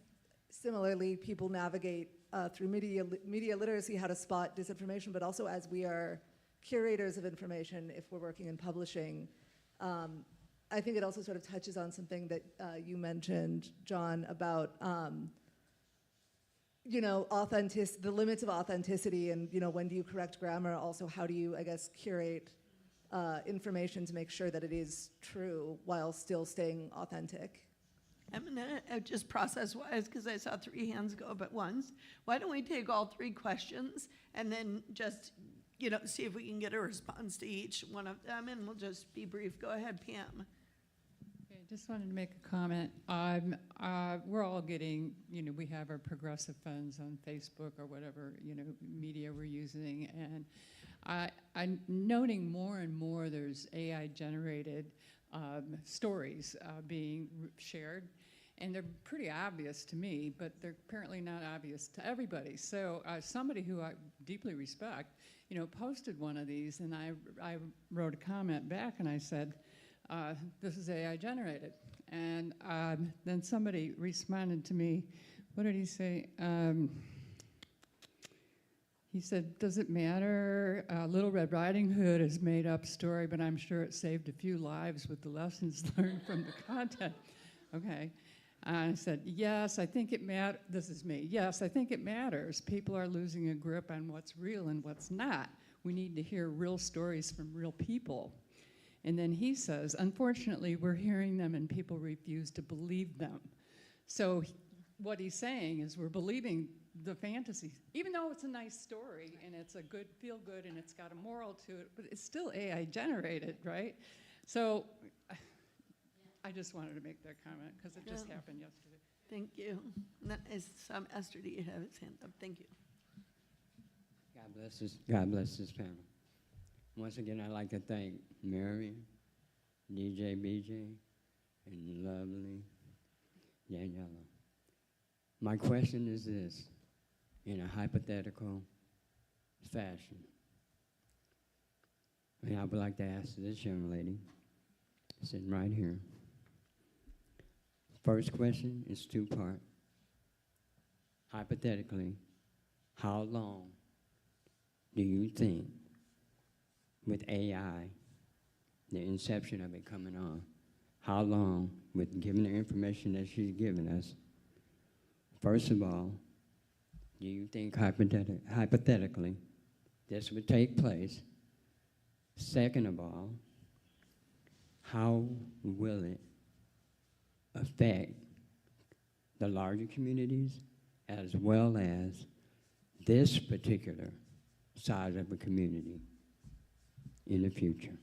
similarly, people navigate through media literacy, how to spot disinformation, but also as we are curators of information, if we're working in publishing, I think it also sort of touches on something that you mentioned, John, about the limits of authenticity, and when do you correct grammar? Also, how do you, I guess, curate information to make sure that it is true while still staying authentic? I'm gonna just process-wise, because I saw 3 hands go up at once. Why don't we take all 3 questions and then just, see if we can get a response to each one of them, and we'll just be brief. Go ahead, Pam. Okay, just wanted to make a comment. We're all getting, we have our progressive funds on Facebook or whatever, media we're using, and I'm noting more and more there's AI-generated stories being shared, and they're pretty obvious to me, but they're apparently not obvious to everybody. So somebody who I deeply respect, posted one of these, and I wrote a comment back, and I said, this is AI generated. And then somebody responded to me. What did he say? He said, does it matter? Little Red Riding Hood is made up story, but I'm sure it saved a few lives with the lessons learned from the content. Okay. I said, yes, I think it matters. This is me. Yes, I think it matters. People are losing a grip on what's real and what's not. We need to hear real stories from real people. And then he says, unfortunately, we're hearing them and people refuse to believe them. So what he's saying is we're believing the fantasy, even though it's a nice story and it's a good, feel good, and it's got a moral to it, but it's still AI generated, right? So I just wanted to make that comment because it just happened yesterday. Thank you. Esther, do you have his hand up? Thank you. God bless this panel. Once again, I'd like to thank Mary, DJ BJ, and lovely Daniela. My question is this, in a hypothetical fashion. And I would like to ask this young lady, sitting right here, First question is two-part. Hypothetically, how long do you think, with AI, the inception of it coming on, how long, with given the information that she's given us, first of all, do you think hypothetically this would take place? Second of all, how will it affect the larger communities as well as this particular size of a community in the future?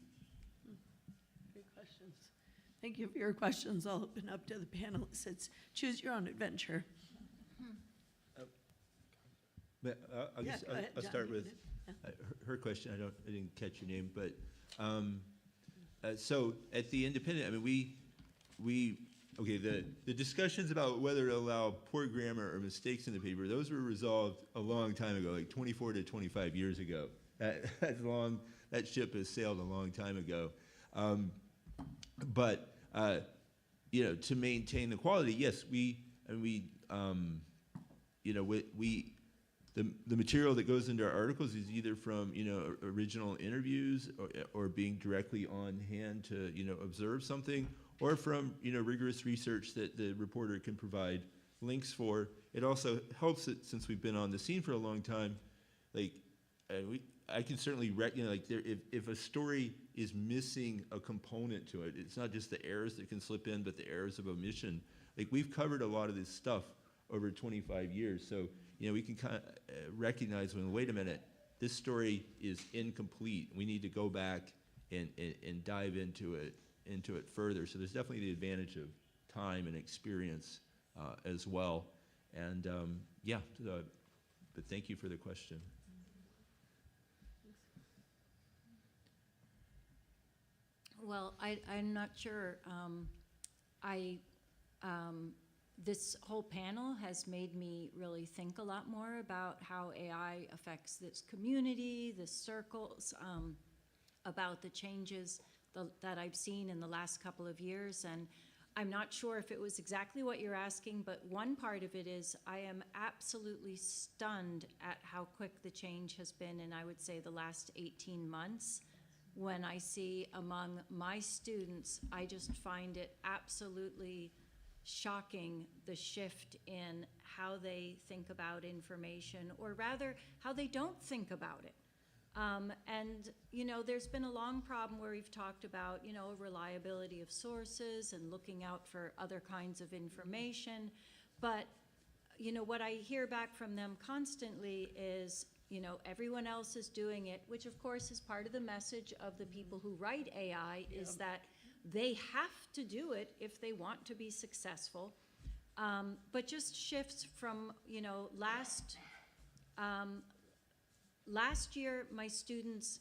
Great questions. Thank you for your questions. I'll open up to the panelists. It's choose your own adventure. I'll Yeah, go ahead, I'll John, start you with can do- yeah. her question. I didn't catch your name, but so at the Independent, I mean, okay, the discussions about whether to allow poor grammar or mistakes in the paper, those were resolved a long time ago, like 24 to 25 years ago. That ship has sailed a long time ago. But you know, to maintain the quality, yes, the material that goes into our articles is either from, you know, original interviews or being directly on hand to, you know, observe something, or from, you know, rigorous research that the reporter can provide links for. It also helps that since we've been on the scene for a long time, like, I can certainly if a story is missing a component to it, it's not just the errors that can slip in, but the errors of omission. Like, we've covered a lot of this stuff over 25 years, so, you know, we can kind of recognize when, wait a minute, this story is incomplete. We need to go back and dive into it further. So there's definitely the advantage of time and experience as well. And yeah, but thank you for the question. Well, I'm not sure. This whole panel has made me really think a lot more about how AI affects this community, the circles, about the changes that I've seen in the last couple of years. And I'm not sure if it was exactly what you're asking, but one part of it is I am absolutely stunned at how quick the change has been in, I would say, the last 18 months. When I see among my students, I just find it absolutely shocking, the shift in how they think about information, or rather how they don't think about it. And, you know, there's been a long problem where we've talked about, you know, reliability of sources and looking out for other kinds of information. But, you know, what I hear back from them constantly is, you know, everyone else is doing it, which of course is part of the message of the people who write AI, is that they have to do it if they want to be successful. But just shifts from, you know, last year, my students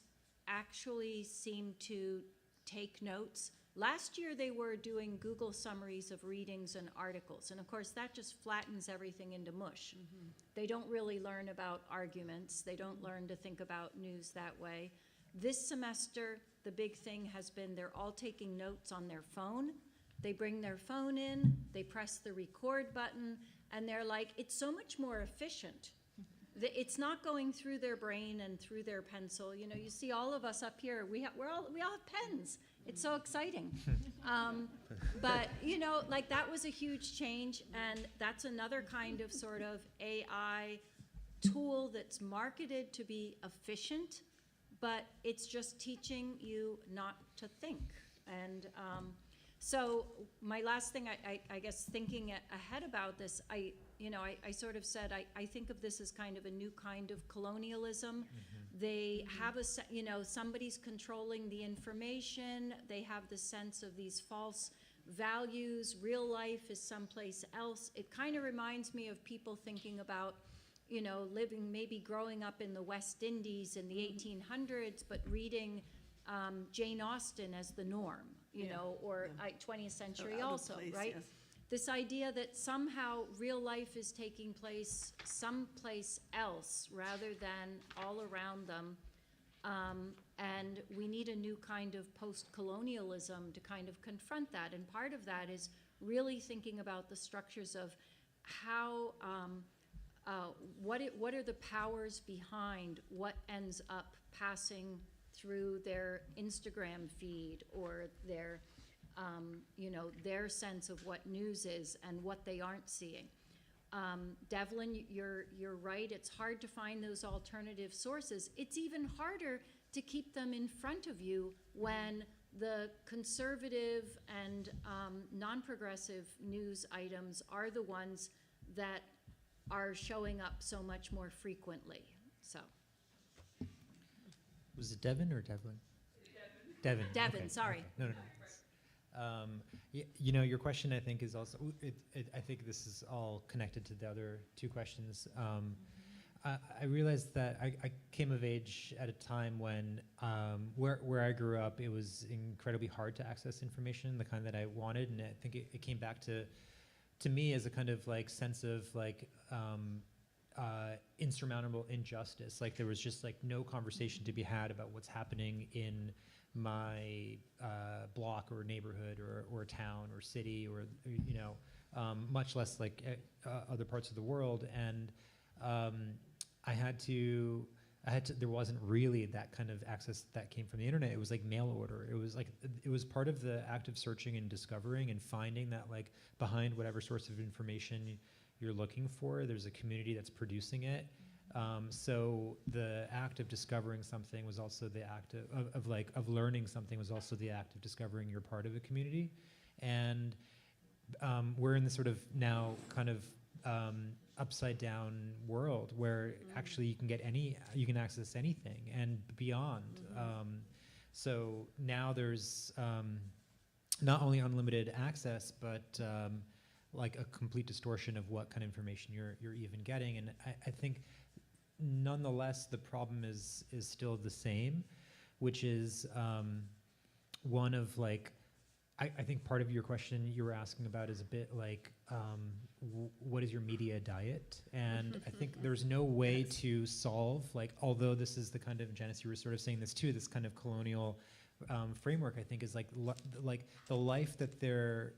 actually seemed to take notes. Last year, they were doing Google summaries of readings and articles. And of course, that just flattens everything into mush. Mm-hmm. They don't really learn about arguments. They don't learn to think about news that way. This semester, the big thing has been they're all taking notes on their phone. They bring their phone in, they press the record button, and they're like, it's so much more efficient. It's not going through their brain and through their pencil. You know, you see all of us up here, we all have pens. It's so exciting. But, you know, like, that was a huge change, and that's another kind of sort of AI tool that's marketed to be efficient, but it's just teaching you not to think. And so my last thing, I guess, thinking ahead about this, I sort of said, I think of this as kind of a new kind of colonialism. Mm-hmm. They have somebody's controlling the information. They have the sense of these false values. Real life is someplace else. It kind of reminds me of people thinking about, you know, maybe growing up in the West Indies in the 1800s, but reading Jane Austen as the norm, you know, or 20th century also, place, right? Yes. This idea that somehow real life is taking place someplace else rather than all around them. And we need a new kind of post-colonialism to kind of confront that. And part of that is really thinking about the structures of how, what are the powers behind what ends up passing through their Instagram feed or their, their sense of what news is and what they aren't seeing. Devlin, you're right. It's hard to find those alternative sources. It's even harder to keep them in front of you when the conservative and non-progressive news items are the ones that are showing up so much more frequently. So. Was it Devin or Devlin? Devin. Devin, Okay, sorry. okay. No. Your question, I think, is also, I think this is all connected to the other two questions. I realized that I came of age at a time when, where I grew up, it was incredibly hard to access information, the kind that I wanted, and I think it came back to me as a kind of like sense of like insurmountable injustice. Like there was just like no conversation to be had about what's happening in my block or neighborhood or town or city or much less like other parts of the world. And there wasn't really that kind of access that came from the internet. It was like mail order. It was part of the act of searching and discovering and finding that like behind whatever source of information you're looking for, there's a community that's producing it. So the act of discovering something was also the act of learning something was also the act of discovering you're part of a community. And we're in this sort of now kind of upside down world where actually you can access anything and beyond. So now there's not only unlimited access, but like a complete distortion of what kind of information you're even getting. And I think nonetheless the problem is still the same, which is one of like, I think part of your question you were asking about is a bit like, what is your media diet? And I think there's no way to solve, like, although this is the kind of, Janice, you were sort of saying this too, this kind of colonial framework, I think is like the life that they're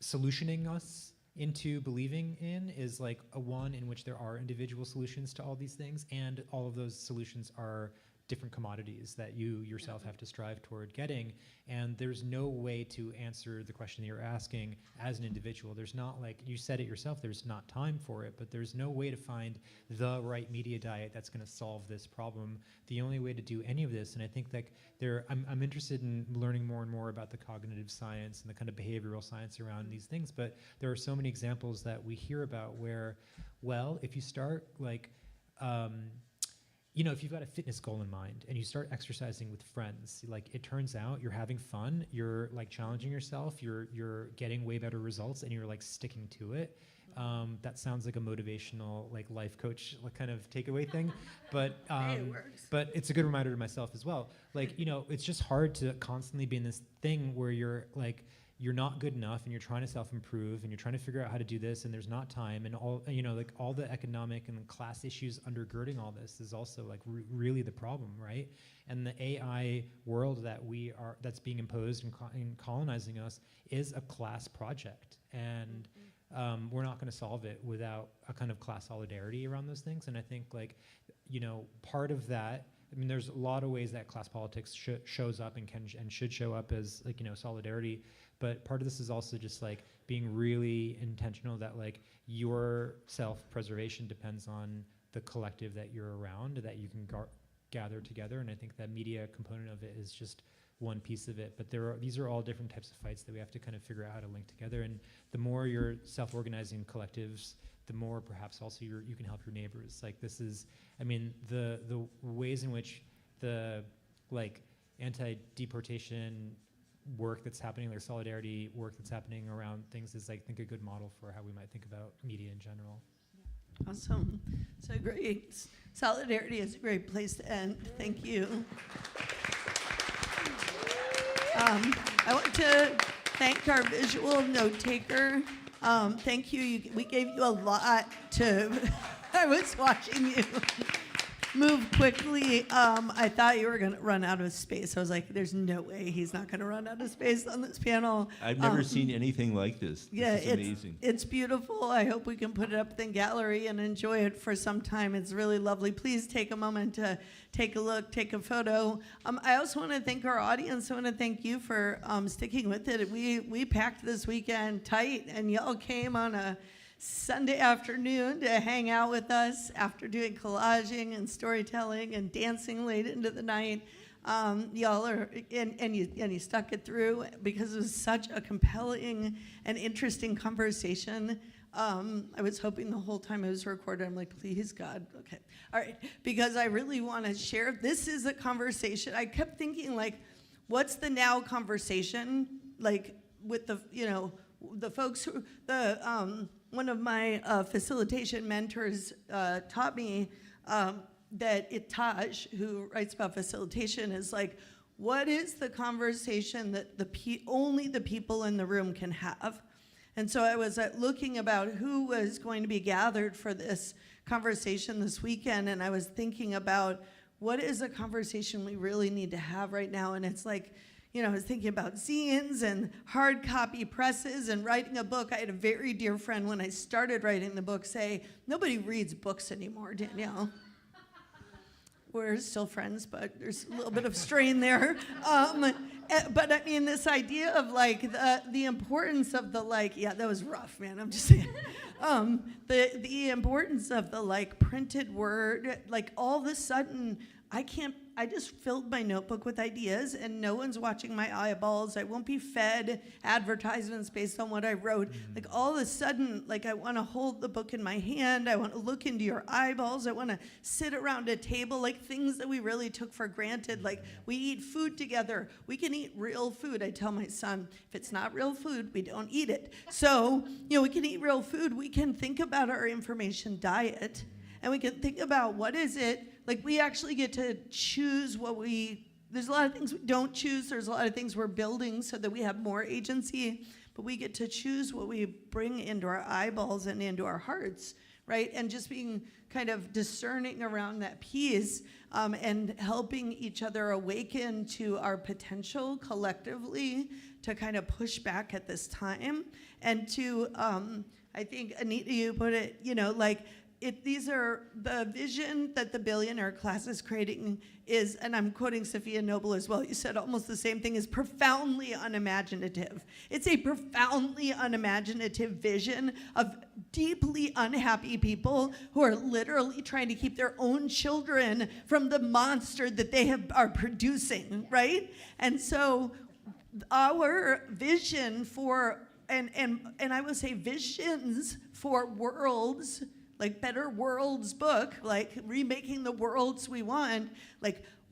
solutioning us into believing in is like a one in which there are individual solutions to all these things, and all of those solutions are different commodities that you yourself have to strive toward getting. And there's no way to answer the question that you're asking as an individual. There's not, like you said it yourself, there's not time for it, but there's no way to find the right media diet that's going to solve this problem. The only way to do any of this, and I think that I'm interested in learning more and more about the cognitive science and the kind of behavioral science around these things, but there are so many examples that we hear about where, well, if you start like, if you've got a fitness goal in mind and you start exercising with friends, like it turns out you're having fun, you're like challenging yourself, you're getting way better results, and you're like sticking to it. That sounds like a motivational, like life coach kind of takeaway thing, but it works. But it's a good reminder to myself as well. Like it's just hard to constantly be in this thing where you're like, you're not good enough and you're trying to self-improve and you're trying to figure out how to do this, and there's not time, and all like all the economic and class issues undergirding all this is also like really the problem, right? And the AI world that's being imposed and colonizing us is a class project, and we're not going to solve it without a kind of class solidarity around those things. And I think like part of that, I mean, there's a lot of ways that class politics shows up and should show up as like solidarity. But part of this is also just like being really intentional that like your self-preservation depends on the collective that you're around, that you can gather together. And I think that media component of it is just one piece of it. But these are all different types of fights that we have to kind of figure out how to link together. And the more you're self-organizing collectives, the more perhaps also you can help your neighbors. Like this is, I mean, the ways in which the like anti-deportation work that's happening, like solidarity work that's happening around things is, I think, a good model for how we might think about media in general. Awesome. So great. Solidarity is a great place to end. Thank you. I want to thank our visual note taker. Thank you. We gave you a lot to, I was watching you. move quickly. I thought you were going to run out of space. I was like, there's no way he's not going to run out of space on this panel. I've never seen anything like this. Yeah, This is amazing. it's beautiful. I hope we can put it up in the gallery and enjoy it for some time. It's really lovely. Please take a moment to take a look, take a photo. I also want to thank our audience. I want to thank you for sticking with it. We packed this weekend tight, and y'all came on a Sunday afternoon to hang out with us after doing collaging and storytelling and dancing late into the night. Y'all are, and you stuck it through because it was such a compelling and interesting conversation. I was hoping the whole time it was recorded, I'm like, please, God, okay. All right, because I really want to share, this is a conversation. I kept thinking, like, what's the now conversation? Like, with the, the folks who, one of my facilitation mentors taught me that Taj, who writes about facilitation, is like, what is the conversation that only the people in the room can have? And so I was looking about who was going to be gathered for this conversation this weekend, and I was thinking about what is a conversation we really need to have right now, and it's like, I was thinking about zines and hard copy presses and writing a book. I had a very dear friend when I started writing the book say, nobody reads books anymore, Danielle. We're still friends, but there's a little bit of strain there. But I mean, this idea of like the importance of the yeah, that was rough, man, I'm just saying. The importance of the printed word, all of a sudden, I just filled my notebook with ideas and no one's watching my eyeballs. I won't be fed advertisements based on what I wrote. All of a sudden, I want to hold the book in my hand. I want to look into your eyeballs. I want to sit around a table, things that we really took for granted. We eat food together. We can eat real food. I tell my son, if it's not real food, we don't eat it. So, we can eat real food. We can think about our information diet and we can think about what is it. We actually get to choose there's a lot of things we don't choose. There's a lot of things we're building so that we have more agency, but we get to choose what we bring into our eyeballs and into our hearts, right? And just being kind of discerning around that piece and helping each other awaken to our potential collectively to kind of push back at this time. And to, I think, Anita, you put it, these are the vision that the billionaire class is creating is, and I'm quoting Sophia Noble as well, you said almost the same thing, is profoundly unimaginative. It's a profoundly unimaginative vision of deeply unhappy people who are literally trying to keep their own children from the monster that they are producing, right? And so our vision for, and I would say visions for worlds, Better Worlds book, remaking the worlds we want,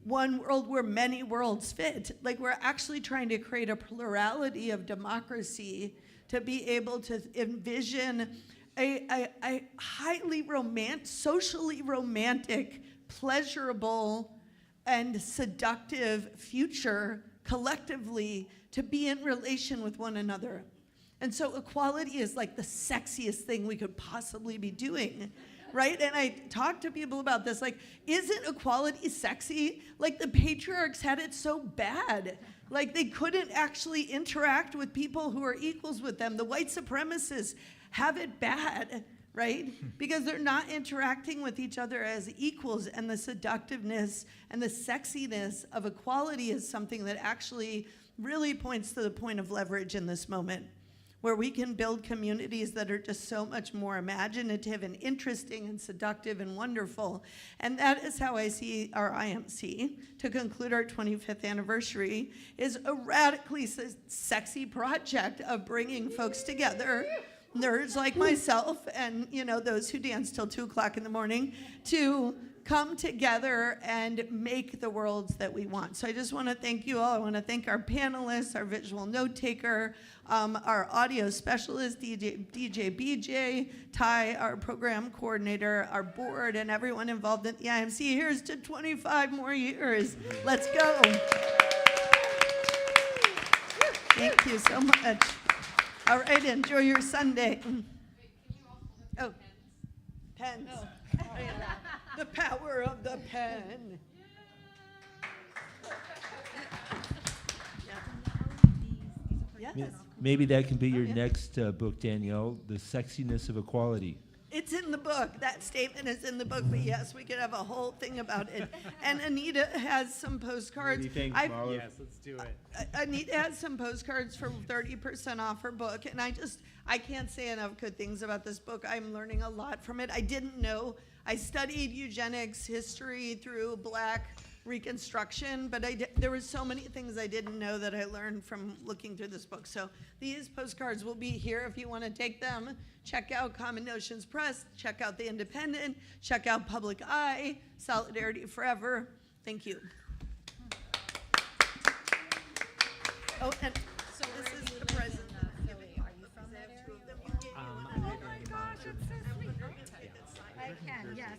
one world where many worlds fit. We're actually trying to create a plurality of democracy to be able to envision a highly socially romantic, pleasurable, and seductive future collectively to be in relation with one another. And so equality is the sexiest thing we could possibly be doing, right? And I talk to people about this, isn't equality sexy? The patriarchs had it so bad. They couldn't actually interact with people who are equals with them. The white supremacists have it bad, right? Because they're not interacting with each other as equals, and the seductiveness and the sexiness of equality is something that actually really points to the point of leverage in this moment, where we can build communities that are just so much more imaginative and interesting and seductive and wonderful. And that is how I see our IMC, to conclude our 25th anniversary, is a radically sexy project of bringing folks together, nerds like myself and those who dance till 2 o'clock in the morning, to come together and make the worlds that we want. So I just want to thank you all. I want to thank our panelists, our visual note taker, our audio specialist, DJ BJ, Ty, our program coordinator, our board, and everyone involved in the IMC. Here's to 25 more years. Let's go. Thank you so much. All right, enjoy your Sunday. Wait, can you also pens? Oh, yeah. The power of the pen. Yes. Maybe that can be your yeah. next book, Danielle, The Sexiness of Equality. It's in the book. That statement is in the book, but yes, we could have a whole thing about it. And Anita has some postcards. What do you think, I- Marla? Yes, let's do it. Anita has some postcards for 30% off her book, and I can't say enough good things about this book. I'm learning a lot from it. I didn't know. I studied eugenics history through Black Reconstruction, but there were so many things I didn't know that I learned from looking through this book. So these postcards will be here if you want to take them. Check out Common Notions Press, check out The Independent, check out Public Eye, Solidarity Forever. Thank you. Oh, and So this where is do you the live present. in Philly? Are you from that area? Oh my gosh, it's so sweet. I can, yes.